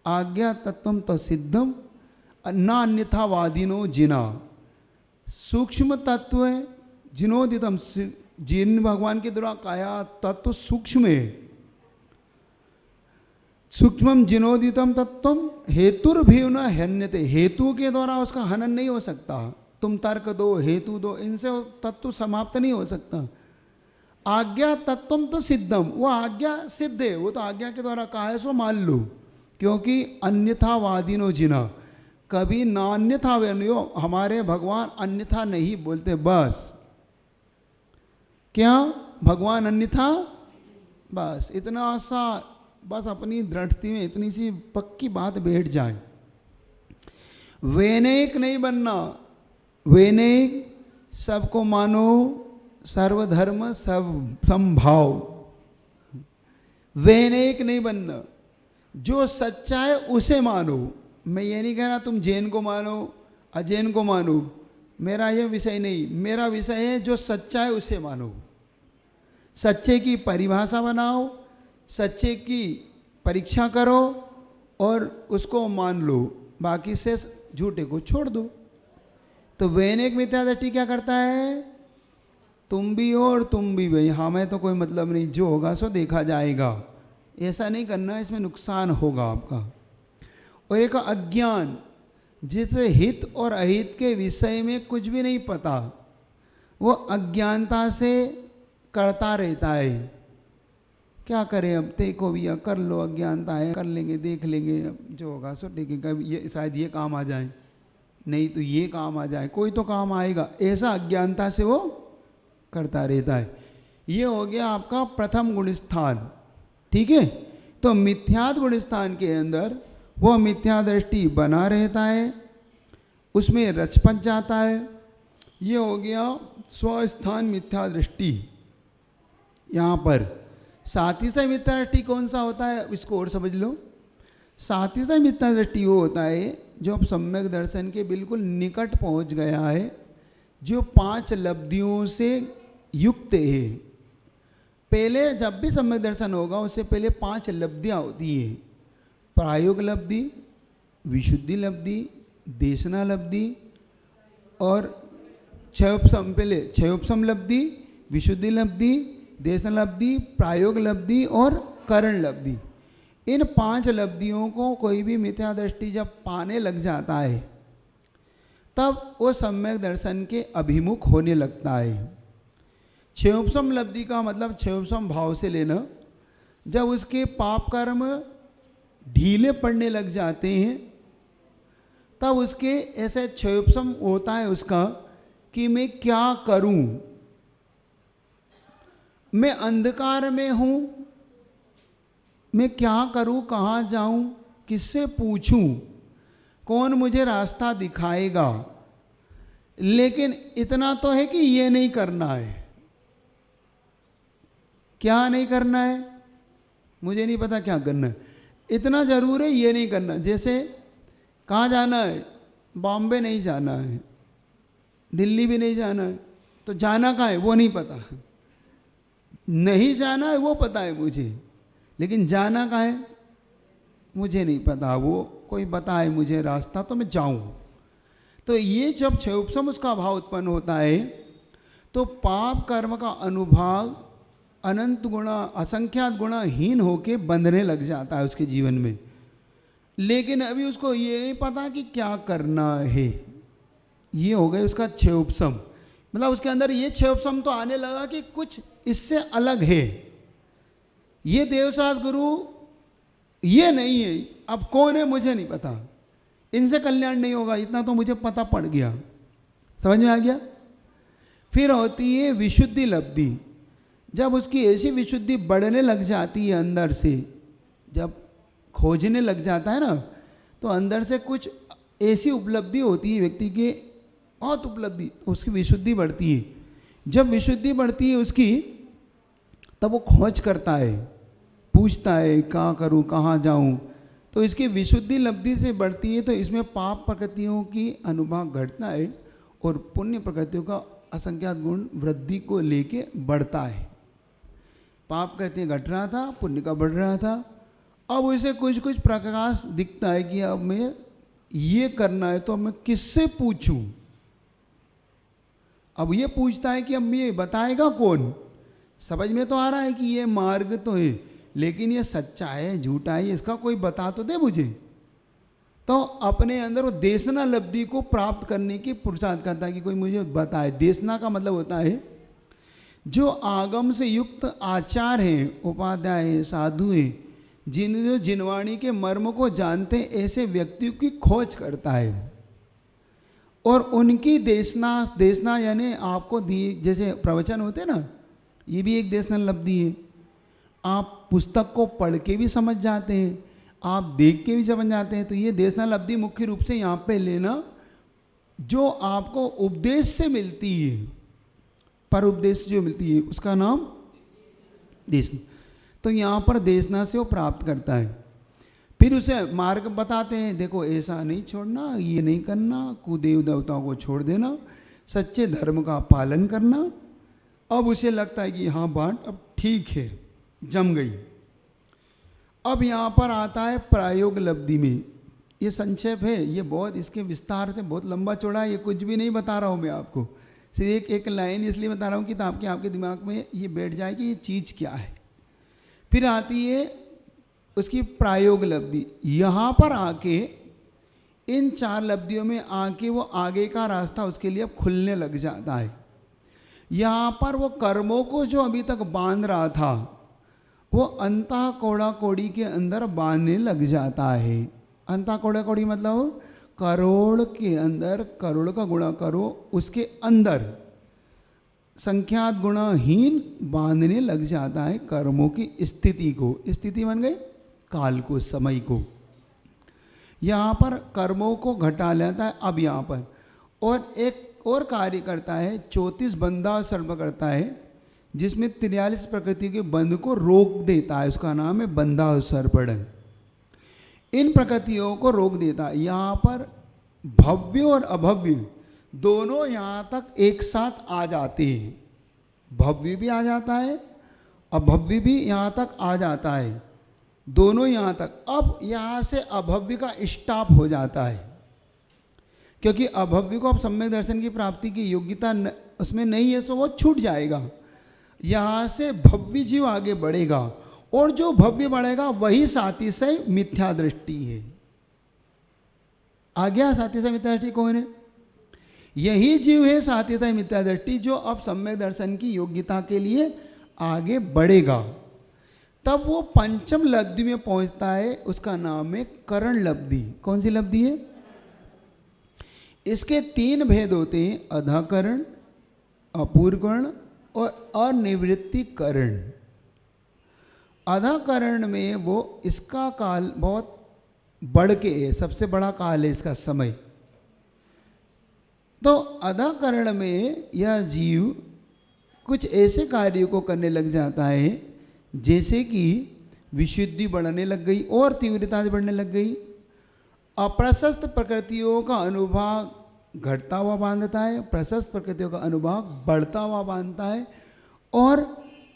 आज्ञा तत्वम तो सिद्धम न अन्यथा वादिनो जिना। सूक्ष्म तत्व है जिनोदितम, जिन भगवान के द्वारा काया तत्व सूक्ष्म है। सूक्ष्मम जिनोदितम तत्वम हेतुर्भेव न हन्यते, हेतु के द्वारा उसका हनन नहीं हो सकता। तुम तर्क दो, हेतु दो, इनसे तत्व समाप्त नहीं हो सकता। आज्ञा तत्वम तो सिद्धम, वो आज्ञा सिद्ध है, वो तो आज्ञा के द्वारा कहा है सो मान लो, क्योंकि अन्यथा वादिनो जिना, कभी नान्यथा वेनियो, हमारे भगवान अन्यथा नहीं बोलते। बस क्या भगवान अन्यथा, बस इतना सा, बस अपनी दृढ़ता में इतनी सी पक्की बात बैठ जाए। वैनिक नहीं बनना, वैनिक सबको मानो, सर्वधर्म सब संभाव, वैनिक नहीं बनना। जो सच्चा है उसे मानो। मैं ये नहीं कह रहा तुम जैन को मानो अजैन को मानो, मेरा ये विषय नहीं, मेरा विषय है जो सच्चा है उसे मानो। सच्चे की परिभाषा बनाओ, सच्चे की परीक्षा करो और उसको मान लो, बाकी से झूठे को छोड़ दो। तो वैनिक मिथ्या दृष्टि क्या करता है? तुम भी हो और तुम भी भाई, हमें तो कोई मतलब नहीं, जो होगा सो देखा जाएगा। ऐसा नहीं करना, इसमें नुकसान होगा आपका। और एक अज्ञान, जिसे हित और अहित के विषय में कुछ भी नहीं पता, वो अज्ञानता से करता रहता है। क्या करें अब, देखो भैया कर लो, अज्ञानता है, कर लेंगे, देख लेंगे, अब जो होगा सो ठीक है, ये शायद ये काम आ जाए, नहीं तो ये काम आ जाए, कोई तो काम आएगा, ऐसा अज्ञानता से वो करता रहता है। ये हो गया आपका प्रथम गुणस्थान। ठीक है, तो मिथ्यात गुणस्थान के अंदर वो मिथ्या दृष्टि बना रहता है, उसमें रचपच जाता है। ये हो गया स्वस्थान मिथ्या दृष्टि। यहाँ पर साथ ही से मिथ्या दृष्टि कौन सा होता है, इसको और समझ लो। साथ ही साथ मिथ्या दृष्टि वो होता है जो अब सम्यक दर्शन के बिल्कुल निकट पहुंच गया है, जो 5 लब्धियों से युक्त है। पहले जब भी सम्यक दर्शन होगा उससे पहले 5 लब्धियां होती है। प्रायोग लब्धि, विशुद्धि लब्धि, देशना लब्धि और क्षयोपशम, पहले क्षयोपशम लब्धि, विशुद्धि लब्धि, देशना लब्धि, प्रायोग लब्धि और करण लब्धि। इन 5 लब्धियों को कोई भी मिथ्या दृष्टि जब पाने लग जाता है तब वो सम्यक दर्शन के अभिमुख होने लगता है। क्षयोपशम लब्धि का मतलब क्षयोपशम भाव से लेना, जब उसके पाप कर्म ढीले पड़ने लग जाते हैं तब उसके ऐसे क्षयोपशम होता है उसका कि मैं क्या करूं, मैं अंधकार में हूं, मैं क्या करूं, कहाँ जाऊं, किससे पूछूं, कौन मुझे रास्ता दिखाएगा। लेकिन इतना तो है कि ये नहीं करना है। क्या नहीं करना है? मुझे नहीं पता क्या करना है, इतना जरूर है ये नहीं करना। जैसे कहाँ जाना है? बॉम्बे नहीं जाना है, दिल्ली भी नहीं जाना है, तो जाना कहाँ है वो नहीं पता। नहीं जाना है वो पता है मुझे, लेकिन जाना कहाँ है मुझे नहीं पता। वो कोई बताए मुझे रास्ता तो मैं जाऊं। तो ये जब क्षयोपशम उसका भाव उत्पन्न होता है तो पाप कर्म का अनुभाग अनंत गुणा, असंख्यात गुणाहीन होके बंधने लग जाता है उसके जीवन में। लेकिन अभी उसको ये नहीं पता कि क्या करना है। ये हो गए उसका क्षयोपशम। मतलब उसके अंदर ये क्षयोपशम तो आने लगा कि कुछ इससे अलग है, ये देवशास्त्र गुरु ये नहीं है, अब कौन है मुझे नहीं पता, इनसे कल्याण नहीं होगा, इतना तो मुझे पता पड़ गया। समझ में आ गया? फिर होती है विशुद्धि लब्धि। जब उसकी ऐसी विशुद्धि बढ़ने लग जाती है अंदर से, जब खोजने लग जाता है ना, तो अंदर से कुछ ऐसी उपलब्धि होती है व्यक्ति के, बहुत उपलब्धि, उसकी विशुद्धि बढ़ती है। जब विशुद्धि बढ़ती है उसकी, तब वो खोज करता है, पूछता है क्या करूं, कहाँ जाऊं। तो इसकी विशुद्धि लब्धि से बढ़ती है, तो इसमें पाप प्रकृतियों की अनुभाग घटता है और पुण्य प्रकृतियों का असंख्यात गुण वृद्धि को लेके बढ़ता है। पाप प्रकृति घट रहा था, पुण्य का बढ़ रहा था। अब उसे कुछ कुछ प्रकाश दिखता है कि अब मैं ये करना है तो मैं किससे पूछूं। अब ये पूछता है कि अब ये बताएगा कौन। समझ में तो आ रहा है कि ये मार्ग तो है, लेकिन ये सच्चा है झूठा है इसका कोई बता तो दे मुझे। तो अपने अंदर वो देशना लब्धि को प्राप्त करने की पुरुषार्थ करता है कि कोई मुझे बताए। देशना का मतलब होता है जो आगम से युक्त आचार हैं, उपाध्याय हैं, साधु हैं, जो जिनवाणी के मर्म को जानते हैं, ऐसे व्यक्तियों की खोज करता है और उनकी देशना यानी आपको दी, जैसे प्रवचन होते ना, ये भी एक देशना लब्धि है। आप पुस्तक को पढ़ के भी समझ जाते हैं, आप देख के भी समझ जाते हैं। तो ये देशना लब्धि मुख्य रूप से यहाँ पे लेना जो आपको उपदेश से मिलती है, पर उपदेश जो मिलती है उसका नाम देशना। तो यहाँ पर देशना से वो प्राप्त करता है। फिर उसे मार्ग बताते हैं, देखो ऐसा नहीं छोड़ना, ये नहीं करना, कुदेव देवताओं को छोड़ देना, सच्चे धर्म का पालन करना। अब उसे लगता है कि हाँ बात अब ठीक है, जम गई। अब यहाँ पर आता है प्रायोग लब्धि में। ये संक्षेप है, ये बहुत इसके विस्तार से बहुत लंबा चौड़ा है, ये कुछ भी नहीं बता रहा हूँ मैं आपको, सिर्फ एक एक लाइन इसलिए बता रहा हूँ कि ताकि आपके दिमाग में ये बैठ जाए कि ये चीज़ क्या है। फिर आती है उसकी प्रायोग लब्धि। यहाँ पर आके इन 4 लब्धियों में आके वो आगे का रास्ता उसके लिए अब खुलने लग जाता है। यहाँ पर वो कर्मों को जो अभी तक बांध रहा था वो अंतः कोड़ा कोड़ी के अंदर बांधने लग जाता है। अंतः कोड़ा कोड़ी मतलब करोड़ के अंदर, करोड़ का गुणा करो, उसके अंदर संख्यात गुणाहीन बांधने लग जाता है कर्मों की स्थिति को। स्थिति बन गई काल को, समय को। यहाँ पर कर्मों को घटा लेता है अब यहाँ पर, और एक और कार्य करता है, 34 बंधा सर्प करता है, जिसमें 43 प्रकृति के बंध को रोक देता है। उसका नाम है बंधा सर्पण। इन प्रकृतियों को रोक देता है। यहाँ पर भव्य और अभव्य दोनों यहाँ तक एक साथ आ जाते हैं। भव्य भी आ जाता है, अभव्य भी यहाँ तक आ जाता है, दोनों यहाँ तक। अब यहाँ से अभव्य का स्टॉप हो जाता है, क्योंकि अभव्य को अब सम्यक दर्शन की प्राप्ति की योग्यता उसमें नहीं है, तो वो छूट जाएगा। यहाँ से भव्य जीव आगे बढ़ेगा, और जो भव्य बढ़ेगा वही सातिशय मिथ्या दृष्टि है। आ गया सातिशय मिथ्या दृष्टि कौन है? यही जीव है सातिशय मिथ्या दृष्टि, जो अब सम्यक दर्शन की योग्यता के लिए आगे बढ़ेगा। तब वो पंचम लब्धि में पहुंचता है, उसका नाम है करण लब्धि। कौन सी लब्धि है? इसके तीन भेद होते हैं, अधाकरण, अपूर्वकरण और अनिवृत्तिकरण। अधाकरण में वो इसका काल बहुत बढ़ के है, सबसे बड़ा काल है इसका समय। तो अधाकरण में यह जीव कुछ ऐसे कार्यों को करने लग जाता है जैसे कि विशुद्धि बढ़ने लग गई और तीव्रता से बढ़ने लग गई। अप्रशस्त प्रकृतियों का अनुभाग घटता हुआ बांधता है, प्रशस्त प्रकृतियों का अनुभाग बढ़ता हुआ बांधता है, और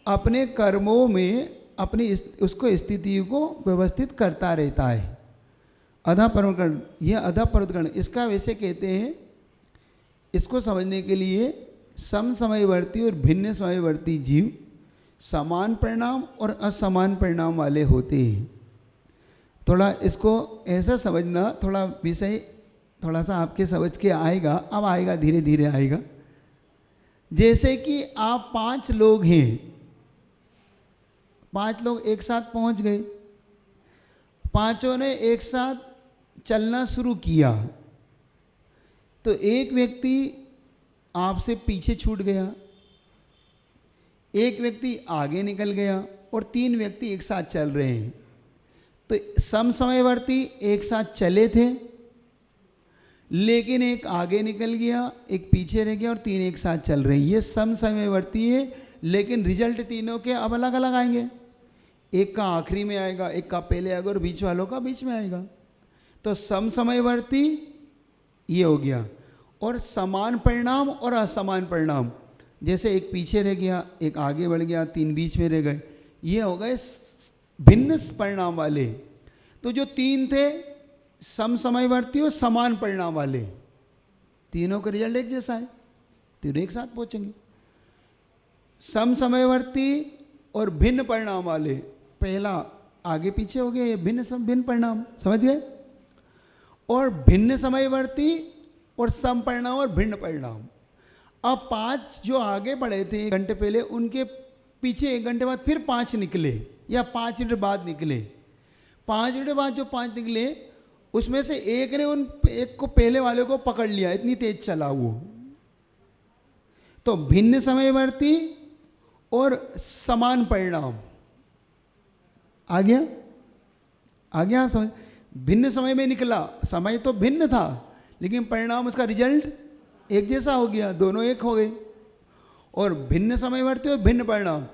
अपने कर्मों में अपनी उसको स्थिति को व्यवस्थित करता रहता है। अधा पर्वकरण, यह अधा पर्वकरण, इसका वैसे कहते हैं, इसको समझने के लिए समसमयवर्ती और भिन्न समयवर्ती जीव समान परिणाम और असमान परिणाम वाले होते हैं। थोड़ा इसको ऐसा समझना, थोड़ा विषय थोड़ा सा आपके समझ के आएगा, अब आएगा, धीरे धीरे आएगा। जैसे कि आप 5 लोग हैं, 5 लोग एक साथ पहुंच गए, पांचों ने एक साथ चलना शुरू किया, तो एक व्यक्ति आपसे पीछे छूट गया, एक व्यक्ति आगे निकल गया, और 3 व्यक्ति एक साथ चल रहे हैं। तो समसमयवर्ती एक साथ चले थे, लेकिन एक आगे निकल गया, एक पीछे रह गया, और 3 एक साथ चल रहे हैं। ये समसमयवर्ती है, लेकिन रिजल्ट तीनों के अब अलग अलग आएंगे। एक का आखिरी में आएगा, एक का पहले आएगा, और बीच वालों का बीच में आएगा। तो समसमयवर्ती ये हो गया, और समान परिणाम और असमान परिणाम, जैसे एक पीछे रह गया, एक आगे बढ़ गया, 3 बीच में रह गए, ये हो गए भिन्न परिणाम वाले। तो जो 3 थे समसमयवर्ती और समान परिणाम वाले, तीनों का रिजल्ट एक जैसा है, तीनों एक साथ पहुंचेंगे। समसमयवर्ती और भिन्न परिणाम वाले, पहला आगे पीछे हो गया, ये भिन्न परिणाम, समझ गए? और भिन्न समयवर्ती और सम परिणाम और भिन्न परिणाम। अब 5 जो आगे बढ़े थे 1 घंटे पहले, उनके पीछे 1 घंटे बाद फिर 5 निकले, या 5 मिनट बाद निकले। 5 मिनट बाद जो 5 निकले, उसमें से एक ने उन एक को पहले वाले को पकड़ लिया, इतनी तेज चला वो। तो भिन्न समयवर्ती और समान परिणाम आ गया, आ गया आप समझ? भिन्न समय में निकला, समय तो भिन्न था, लेकिन परिणाम उसका रिजल्ट एक जैसा हो गया, दोनों एक हो गए। और भिन्न समयवर्ती और भिन्न परिणाम,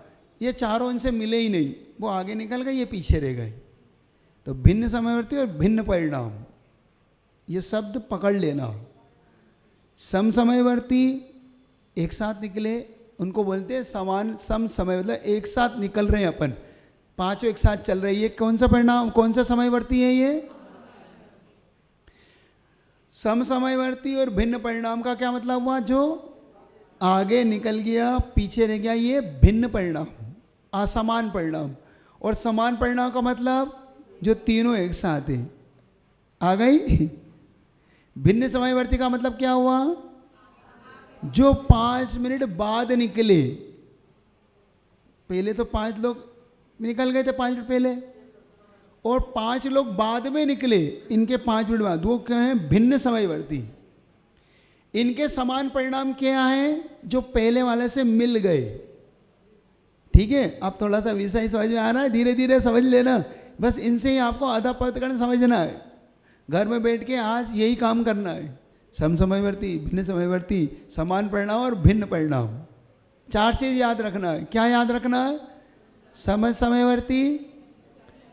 ये चारों इनसे मिले ही नहीं, वो आगे निकल गए, ये पीछे रह गए। तो भिन्न समयवर्ती और भिन्न परिणाम, ये शब्द पकड़ लेना। समसमयवर्ती एक साथ निकले, उनको बोलते हैं समान सम समय, मतलब एक साथ निकल रहे हैं अपन, 5 एक साथ चल रहे हैं। ये कौन सा परिणाम, कौन सा समयवर्ती है? ये समसमयवर्ती और भिन्न परिणाम का क्या मतलब हुआ? जो आगे निकल गया, पीछे रह गया, ये भिन्न परिणाम, असमान परिणाम। और समान परिणाम का मतलब जो तीनों एक साथ हैं, आ गई। भिन्न समयवर्ती का मतलब क्या हुआ? जो 5 मिनट बाद निकले, पहले तो 5 लोग निकल गए थे 5 मिनट पहले, और 5 लोग बाद में निकले, इनके 5 मिनट बाद, वो क्या है? भिन्न समयवर्ती। इनके समान परिणाम क्या है? जो पहले वाले से मिल गए। ठीक है, अब थोड़ा सा विषय समझ में आ रहा है, धीरे धीरे समझ लेना। बस इनसे ही आपको आधा पदकरण समझना है, घर में बैठ के आज यही काम करना है। समसमयवर्ती, भिन्न समयवर्ती, समान परिणाम और भिन्न परिणाम, 4 चीज याद रखना है। क्या याद रखना है? समसमयवर्ती,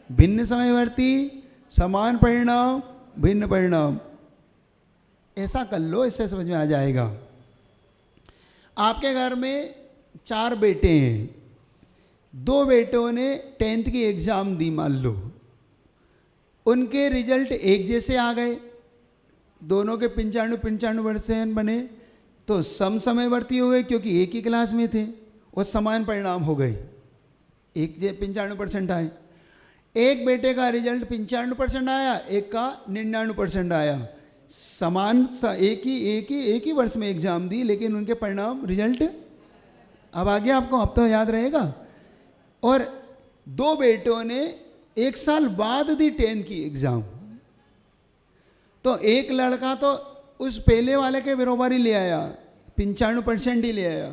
भिन्न समयवर्ती, समान परिणाम, भिन्न परिणाम, ऐसा कर लो, इससे समझ में आ जाएगा। आपके घर में 4 बेटे हैं, 2 बेटों ने 10th की एग्जाम दी मान लो, उनके रिजल्ट एक जैसे आ गए, दोनों के 95% बने, तो समसमयवर्ती हो गए क्योंकि एक ही क्लास में थे और समान परिणाम हो गए, एक 95% आए। एक बेटे का रिजल्ट 95% आया, एक का 99% आया, समान एक ही वर्ष में एग्जाम दी, लेकिन उनके परिणाम रिजल्ट अब आ गया आपको, अब तो याद रहेगा। और 2 बेटों ने 1 साल बाद दी 10th की एग्जाम, तो एक लड़का तो उस पहले वाले के बराबर ही ले आया, 95% ही ले आया,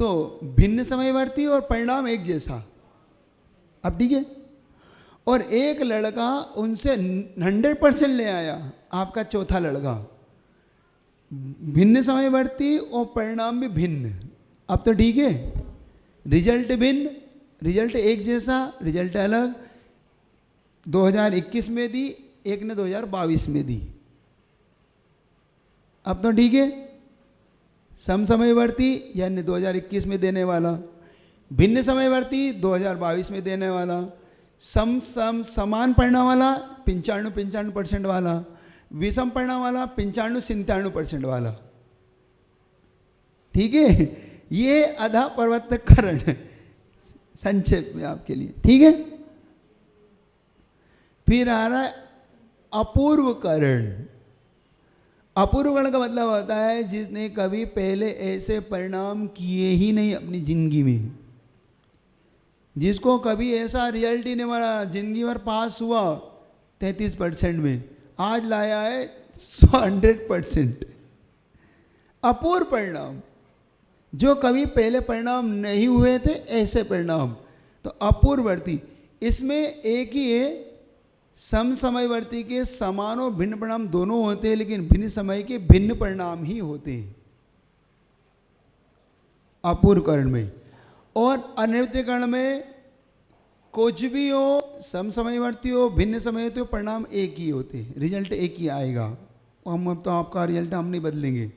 तो भिन्न समयवर्ती और परिणाम एक जैसा। अब ठीक है। और एक लड़का उनसे 100% ले आया, आपका चौथा लड़का, भिन्न समयवर्ती और परिणाम भी भिन्न। अब तो ठीक है, रिजल्ट भिन्न, रिजल्ट एक जैसा, रिजल्ट अलग, 2021 में दी, एक ने 2022 में दी। अब तो ठीक है, समसमयवर्ती यानी 2021 में देने वाला, भिन्न समयवर्ती 2022 में देने वाला, समान परिणाम वाला 95% वाला, विषम परिणाम वाला 95-97% वाला। ठीक है, ये अधा प्रवर्तकरण संक्षेप में आपके लिए। ठीक है, फिर आ रहा है अपूर्वकरण। अपूर्वकरण का मतलब होता है जिसने कभी पहले ऐसे परिणाम किए ही नहीं अपनी जिंदगी में, जिसको कभी ऐसा रिजल्ट ही नहीं मिला, जिंदगी भर पास हुआ 33% में, आज लाया है 100%। अपूर्व परिणाम, जो कभी पहले परिणाम नहीं हुए थे ऐसे परिणाम, तो अपूर्ववर्ती। इसमें एक ही है, समसमयवर्ती के समान और भिन्न परिणाम दोनों होते हैं, लेकिन भिन्न समय के भिन्न परिणाम ही होते हैं अपूर्वकरण में। और अनिर्वृत्तीकरण में कुछ भी हो, समसमयवर्ती हो, भिन्न समयवर्ती हो, परिणाम एक ही होते हैं, रिजल्ट एक ही आएगा। हम अब तो आपका रिजल्ट हम नहीं बदलेंगे,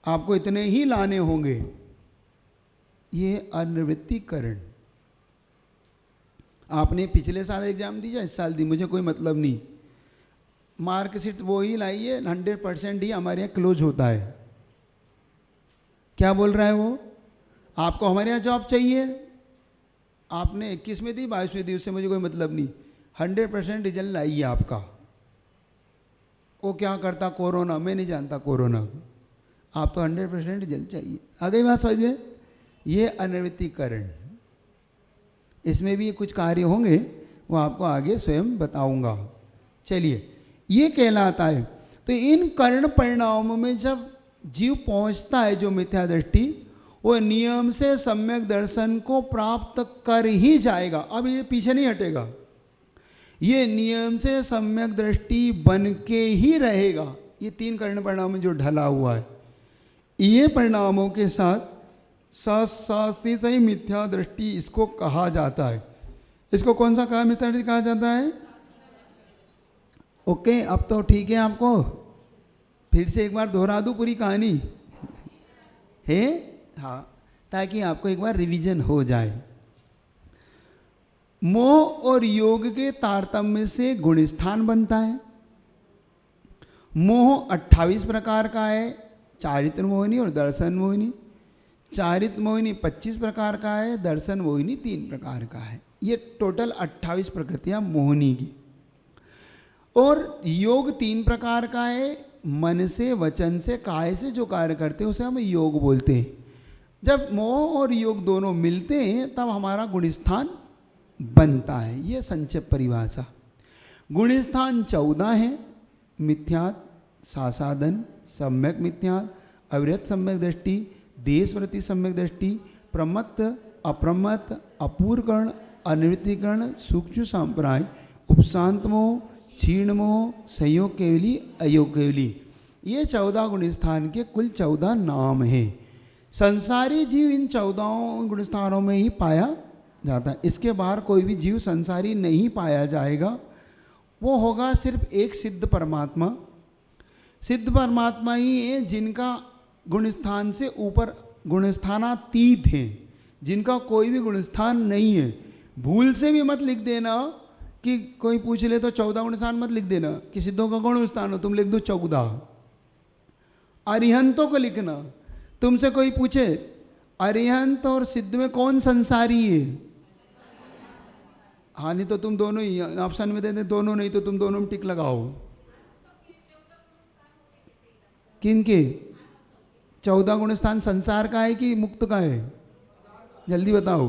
आपको इतने ही लाने होंगे। ये अनिर्वृत्तीकरण। आपने पिछले साल एग्जाम दी या इस साल दी, मुझे कोई मतलब नहीं, मार्कशीट वो ही लाइए, 100% ही हमारे यहाँ क्लोज होता है। क्या बोल रहा है वो? आपको हमारे यहाँ जॉब चाहिए, आपने 21 में दी, 22 में दी, उससे मुझे कोई मतलब नहीं, 100% रिजल्ट लाइए आपका। वो क्या करता कोरोना, मैं नहीं जानता कोरोना, आप तो 100% रिजल्ट चाहिए। आ गई बात समझ में? ये अनिर्वृत्तीकरण, इसमें भी कुछ कार्य होंगे, वो आपको आगे स्वयं बताऊंगा। चलिए, ये कहलाता है। तो इन कर्ण परिणामों में जब जीव पहुंचता है, जो मिथ्या दृष्टि, वो नियम से सम्यक दर्शन को प्राप्त कर ही जाएगा। अब ये पीछे नहीं हटेगा, ये नियम से सम्यक दृष्टि बन के ही रहेगा। ये 3 कर्ण परिणाम में जो ढला हुआ है, ये परिणामों के साथ शास्त्री सही मिथ्या दृष्टि इसको कहा जाता है। इसको कौन सा कहा, मिथ्या दृष्टि कहा जाता है? ओके, अब तो ठीक है। आपको फिर से एक बार दोहरा दूं पूरी कहानी है? हाँ, ताकि आपको एक बार रिवीजन हो जाए। मोह और योग के तारतम्य से गुणस्थान बनता है। मोह 28 प्रकार का है, चारित्र मोहिनी और दर्शन मोहिनी। चारित्र मोहिनी 25 प्रकार का है, दर्शन मोहिनी 3 प्रकार का है। ये टोटल 28 प्रकृतियां मोहिनी की। और योग 3 प्रकार का है, मन से, वचन से, काय से जो कार्य करते हैं उसे हम योग बोलते हैं। जब मोह और योग दोनों मिलते हैं तब हमारा गुणस्थान बनता है। ये संक्षिप्त परिभाषा। गुणस्थान 14 है, मिथ्यात्, सासादन, सम्यक मिथ्यात्, अविरत सम्यक दृष्टि, देश प्रति सम्यक दृष्टि, प्रमत्त, अप्रमत्त, अपूर्वकरण, अनिवृत्तीकरण, सूक्ष्म संप्राय, उपशांत मोह, क्षीण मोह, संयोग केवली, अयोग केवली। ये 14 गुणस्थान के कुल 14 नाम हैं। संसारी जीव इन 14 गुणस्थानों में ही पाया जाता है। इसके बाहर कोई भी जीव संसारी नहीं पाया जाएगा। वो होगा सिर्फ एक सिद्ध परमात्मा। सिद्ध परमात्मा ही है जिनका गुणस्थान से ऊपर गुणस्थानातीत है, जिनका कोई भी गुणस्थान नहीं है। भूल से भी मत लिख देना कि कोई पूछ ले तो 14 गुणस्थान मत लिख देना कि सिद्धों का गुण स्थान हो, तुम लिख दो 14। अरिहंतों को लिखना। तुमसे कोई पूछे अरिहंत और सिद्ध में कौन संसारी है, हाँ, नहीं तो तुम दोनों ही ऑप्शन में दे दे, दोनों नहीं तो तुम दोनों में टिक लगाओ। किन के 14 गुणस्थान संसार का है कि मुक्त का है? जल्दी बताओ।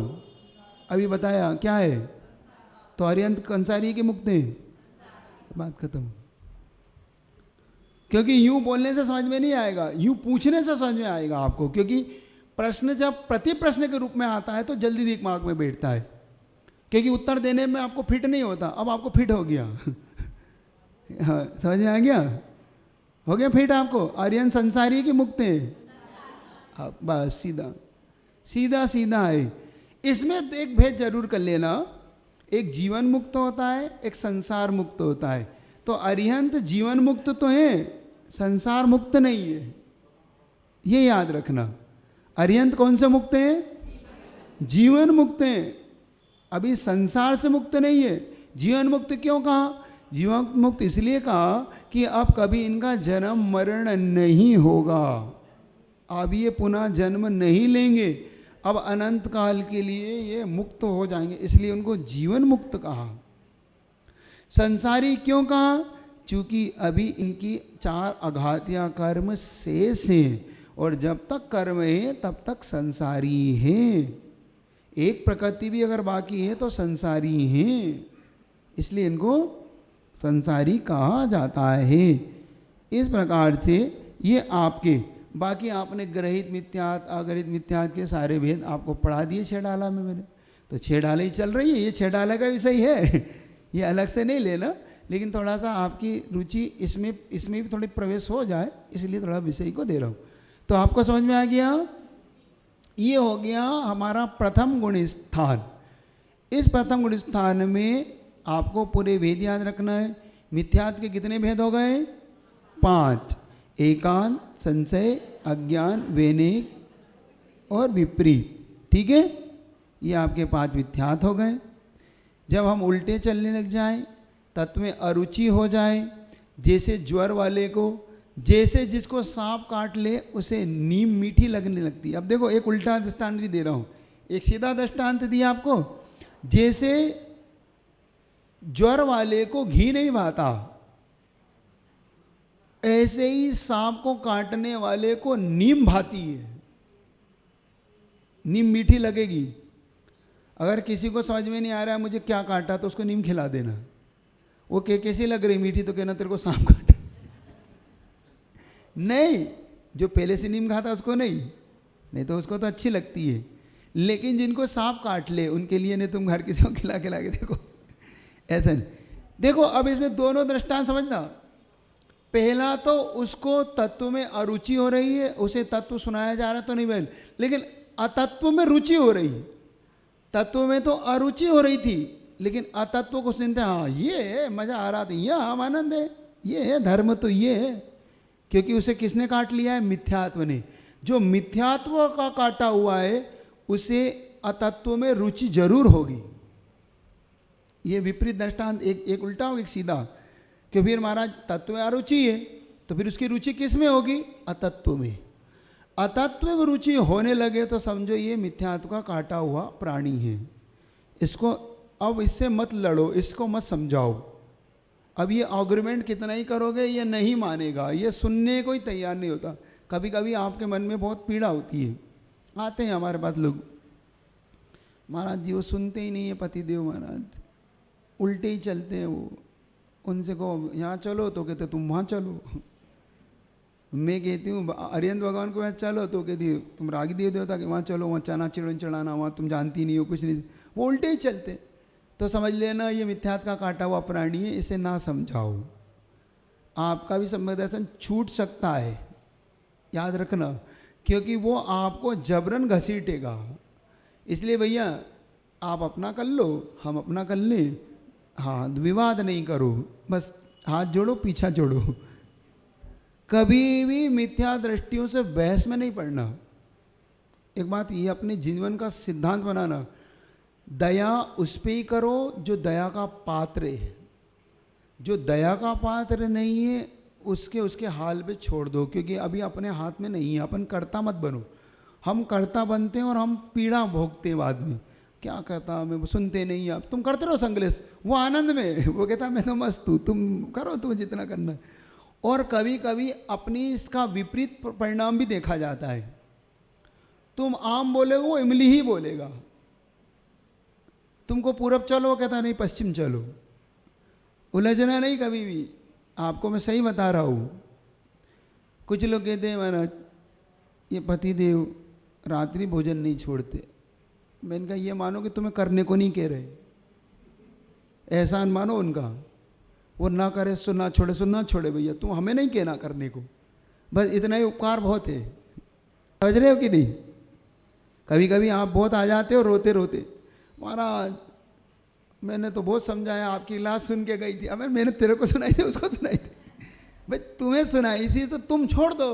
अभी बताया क्या है, तो अरिहंत कंसारी के मुक्त है, बात खत्म। क्योंकि यूं बोलने से समझ में नहीं आएगा, यूं पूछने से समझ में आएगा आपको। क्योंकि प्रश्न जब प्रति प्रश्न के रूप में आता है तो जल्दी दिमाग में बैठता है, क्योंकि उत्तर देने में आपको फिट नहीं होता। अब आपको फिट हो गया हाँ, समझ में आ गया, हो गया फिट आपको। अरिहंत संसारी की मुक्त है, बस सीधा सीधा सीधा है। इसमें एक भेद जरूर कर लेना, एक जीवन मुक्त होता है, एक संसार मुक्त होता है। तो अरिहंत जीवन मुक्त तो है, संसार मुक्त नहीं है, ये याद रखना। अरिहंत कौन से मुक्त है? जीवन मुक्त है, अभी संसार से मुक्त नहीं है। जीवन मुक्त क्यों कहा? जीवन मुक्त इसलिए कहा कि अब कभी इनका जन्म मरण नहीं होगा, अब ये पुनः जन्म नहीं लेंगे, अब अनंत काल के लिए ये मुक्त हो जाएंगे, इसलिए उनको जीवन मुक्त कहा। संसारी क्यों कहा? चूंकि अभी इनकी 4 अघातिया कर्म शेष हैं, और जब तक कर्म है तब तक संसारी हैं। एक प्रकृति भी अगर बाकी है तो संसारी हैं, इसलिए इनको संसारी कहा जाता है। इस प्रकार से ये आपके बाकी आपने ग्रहित मिथ्यात अग्रहित मिथ्यात के सारे भेद आपको पढ़ा दिए 6 डाला में मैंने। तो 6 डाले ही चल रही है, ये 6 डाले का विषय है, ये अलग से नहीं लेना, लेकिन थोड़ा सा आपकी रुचि इसमें भी थोड़ी प्रवेश हो जाए, इसलिए थोड़ा विषय को दे रहा हूँ। तो आपको समझ में आ गया? ये हो गया हमारा प्रथम गुण स्थान। इस प्रथम गुण स्थान में आपको पूरे भेद याद रखना है। मिथ्यात के कितने भेद हो गए? 5। एकांत, संशय, अज्ञान, वैनिक और विपरीत। ठीक है, ये आपके 5 मिथ्यात हो गए। जब हम उल्टे चलने लग जाएं, तत्व में अरुचि हो जाए, जैसे ज्वर वाले को, जैसे जिसको सांप काट ले उसे नीम मीठी लगने लगती है। अब देखो एक उल्टा दृष्टांत भी दे रहा हूँ, एक सीधा दृष्टांत दिया आपको। जैसे ज्वर वाले को घी नहीं भाता, ऐसे ही सांप को काटने वाले को नीम भाती है, नीम मीठी लगेगी। अगर किसी को समझ में नहीं आ रहा है मुझे क्या काटा, तो उसको नीम खिला देना। वो कैसी लग रही मीठी, तो कहना तेरे को सांप काटा। नहीं, जो पहले से नीम खाता उसको नहीं तो उसको तो अच्छी लगती है। लेकिन जिनको सांप काट ले उनके लिए नहीं, तुम घर किसी को खिला खिला के देखो, ऐसा नहीं। देखो अब इसमें दोनों दृष्टांत समझना। पहला तो उसको तत्व में अरुचि हो रही है, उसे तत्व सुनाया जा रहा तो नहीं बहन, लेकिन अतत्व में रुचि हो रही। तत्व में तो अरुचि हो रही थी, लेकिन अतत्व को सुनते हाँ ये है, मजा आ रहा था, ये हम आनंद है, ये है धर्म, तो ये है। क्योंकि उसे किसने काट लिया है? मिथ्यात्व ने। जो मिथ्यात्व का काटा हुआ है उसे अतत्व में रुचि जरूर होगी। ये विपरीत दृष्टांत, एक उल्टा हो एक सीधा। कि फिर महाराज तत्व में अरुचि है, तो फिर उसकी रुचि किस में होगी? अतत्व में। अतत्व में रुचि होने लगे तो समझो ये मिथ्यात्व का काटा हुआ प्राणी है। इसको अब इससे मत लड़ो, इसको मत समझाओ। अब ये आर्गुमेंट कितना ही करोगे ये नहीं मानेगा, ये सुनने को ही तैयार नहीं होता। कभी कभी आपके मन में बहुत पीड़ा होती है, आते हैं हमारे पास लोग, महाराज जी वो सुनते ही नहीं है पतिदेव महाराज, उल्टे ही चलते हैं वो। उनसे कहो यहाँ चलो तो कहते तुम वहाँ चलो। मैं कहती हूँ अरिहंत भगवान को यहाँ चलो तो कहती तुम रागी देव देवता कि वहाँ चलो, वहाँ चना चिड़न चढ़ाना, वहाँ तुम जानती नहीं हो कुछ नहीं, वो उल्टे ही चलते। तो समझ लेना ये मिथ्यात्व का काटा हुआ प्राणी है, इसे ना समझाओ। आपका भी सम्यक दर्शन छूट सकता है, याद रखना, क्योंकि वो आपको जबरन घसीटेगा। इसलिए भैया आप अपना कर लो, हम अपना कर लें, हाँ, विवाद नहीं करो, बस हाथ जोड़ो, पीछा जोड़ो। कभी भी मिथ्या दृष्टियों से बहस में नहीं पड़ना। एक बात ये अपने जीवन का सिद्धांत बनाना, दया उस पे ही करो जो दया का पात्र है। जो दया का पात्र नहीं है उसके हाल पे छोड़ दो, क्योंकि अभी अपने हाथ में नहीं है। अपन कर्ता मत बनो। हम कर्ता बनते हैं और हम पीड़ा भोगते हैं बाद में। क्या कहता, मैं सुनते नहीं, आप तुम करते रहो संगलेश, वो आनंद में, वो कहता मैं तो मस्त हूँ, तुम करो तुम्हें जितना करना है। और कभी कभी अपनी इसका विपरीत परिणाम भी देखा जाता है। तुम आम बोलेगा, वो इमली ही बोलेगा। तुमको पूरब चलो, वो कहता नहीं पश्चिम चलो। उलझना नहीं कभी भी, आपको मैं सही बता रहा हूँ। कुछ लोग कहते हैं महाराज ये पतिदेव रात्रि भोजन नहीं छोड़ते। मैंने कहा ये मानो कि तुम्हें करने को नहीं कह रहे, एहसान मानो उनका। वो ना करे सो ना छोड़े, सो ना छोड़े भैया, तुम हमें नहीं कहना करने को, बस इतना ही उपकार बहुत है। समझ रहे हो कि नहीं? कभी कभी आप बहुत आ जाते हो रोते रोते, महाराज मैंने तो बहुत समझाया, आपकी इलाज सुन के गई थी। अबे मैंने तेरे को सुनाई थी, उसको सुनाई थी। भाई तुम्हें सुनाई थी तो तुम छोड़ दो,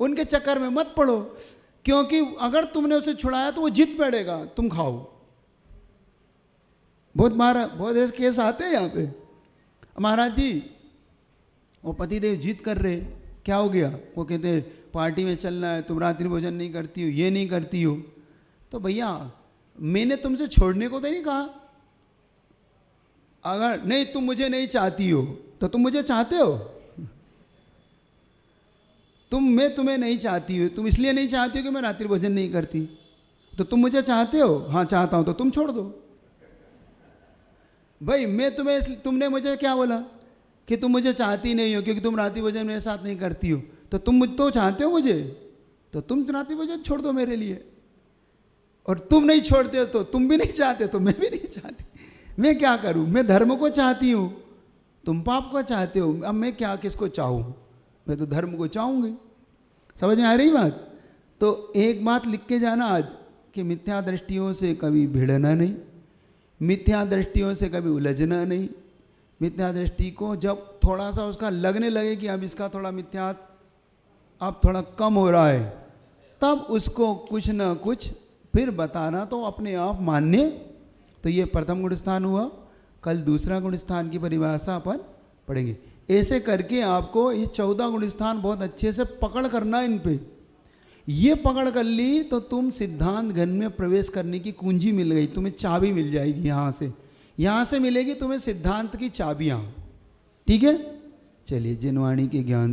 उनके चक्कर में मत पड़ो, क्योंकि अगर तुमने उसे छुड़ाया तो वो जिद पड़ेगा, तुम खाओ। बहुत ऐसे केस आते हैं यहाँ पे। महाराज जी वो पतिदेव जिद कर रहे, क्या हो गया? वो कहते पार्टी में चलना है, तुम रात्रि भोजन नहीं करती हो, ये नहीं करती हो। तो भैया मैंने तुमसे छोड़ने को तो नहीं कहा। अगर नहीं तुम मुझे नहीं चाहती हो तो तुम मुझे चाहते हो? मैं तुम्हें नहीं चाहती हूँ, तुम इसलिए नहीं चाहती हो कि मैं रात्रि भोजन नहीं करती, तो तुम मुझे चाहते हो? हाँ चाहता हूँ, तो तुम छोड़ दो। भाई तुमने मुझे क्या बोला कि तुम मुझे चाहती नहीं हो क्योंकि तुम रात्रि भोजन मेरे साथ नहीं करती हो, तो तुम मुझ तो चाहते हो मुझे, तो तुम रात्रि भोजन छोड़ दो मेरे लिए। और तुम नहीं छोड़ते हो तो तुम भी नहीं चाहते, तो मैं भी नहीं चाहती। मैं क्या करूं? मैं धर्म को चाहती हूं, तुम पाप को चाहते हो। अब मैं क्या किसको चाहूं? मैं तो धर्म को चाहूंगी। समझ में आ रही बात? तो एक बात लिख के जाना आज कि मिथ्या दृष्टियों से कभी भिड़ना नहीं, मिथ्या दृष्टियों से कभी उलझना नहीं। मिथ्या दृष्टि को जब थोड़ा सा उसका लगने लगे कि अब इसका थोड़ा मिथ्या अब थोड़ा कम हो रहा है, तब उसको कुछ ना कुछ फिर बताना, तो अपने आप मान्य। तो ये प्रथम गुण स्थान हुआ। कल दूसरा गुण स्थान की परिभाषा अपन पढ़ेंगे। ऐसे करके आपको ये 14 गुण स्थान बहुत अच्छे से पकड़ करना। इन पे ये पकड़ कर ली तो तुम सिद्धांत घन में प्रवेश करने की कुंजी मिल गई, तुम्हें चाबी मिल जाएगी। यहाँ से मिलेगी तुम्हें सिद्धांत की चाबियाँ। ठीक है, चलिए जिनवाणी के ज्ञान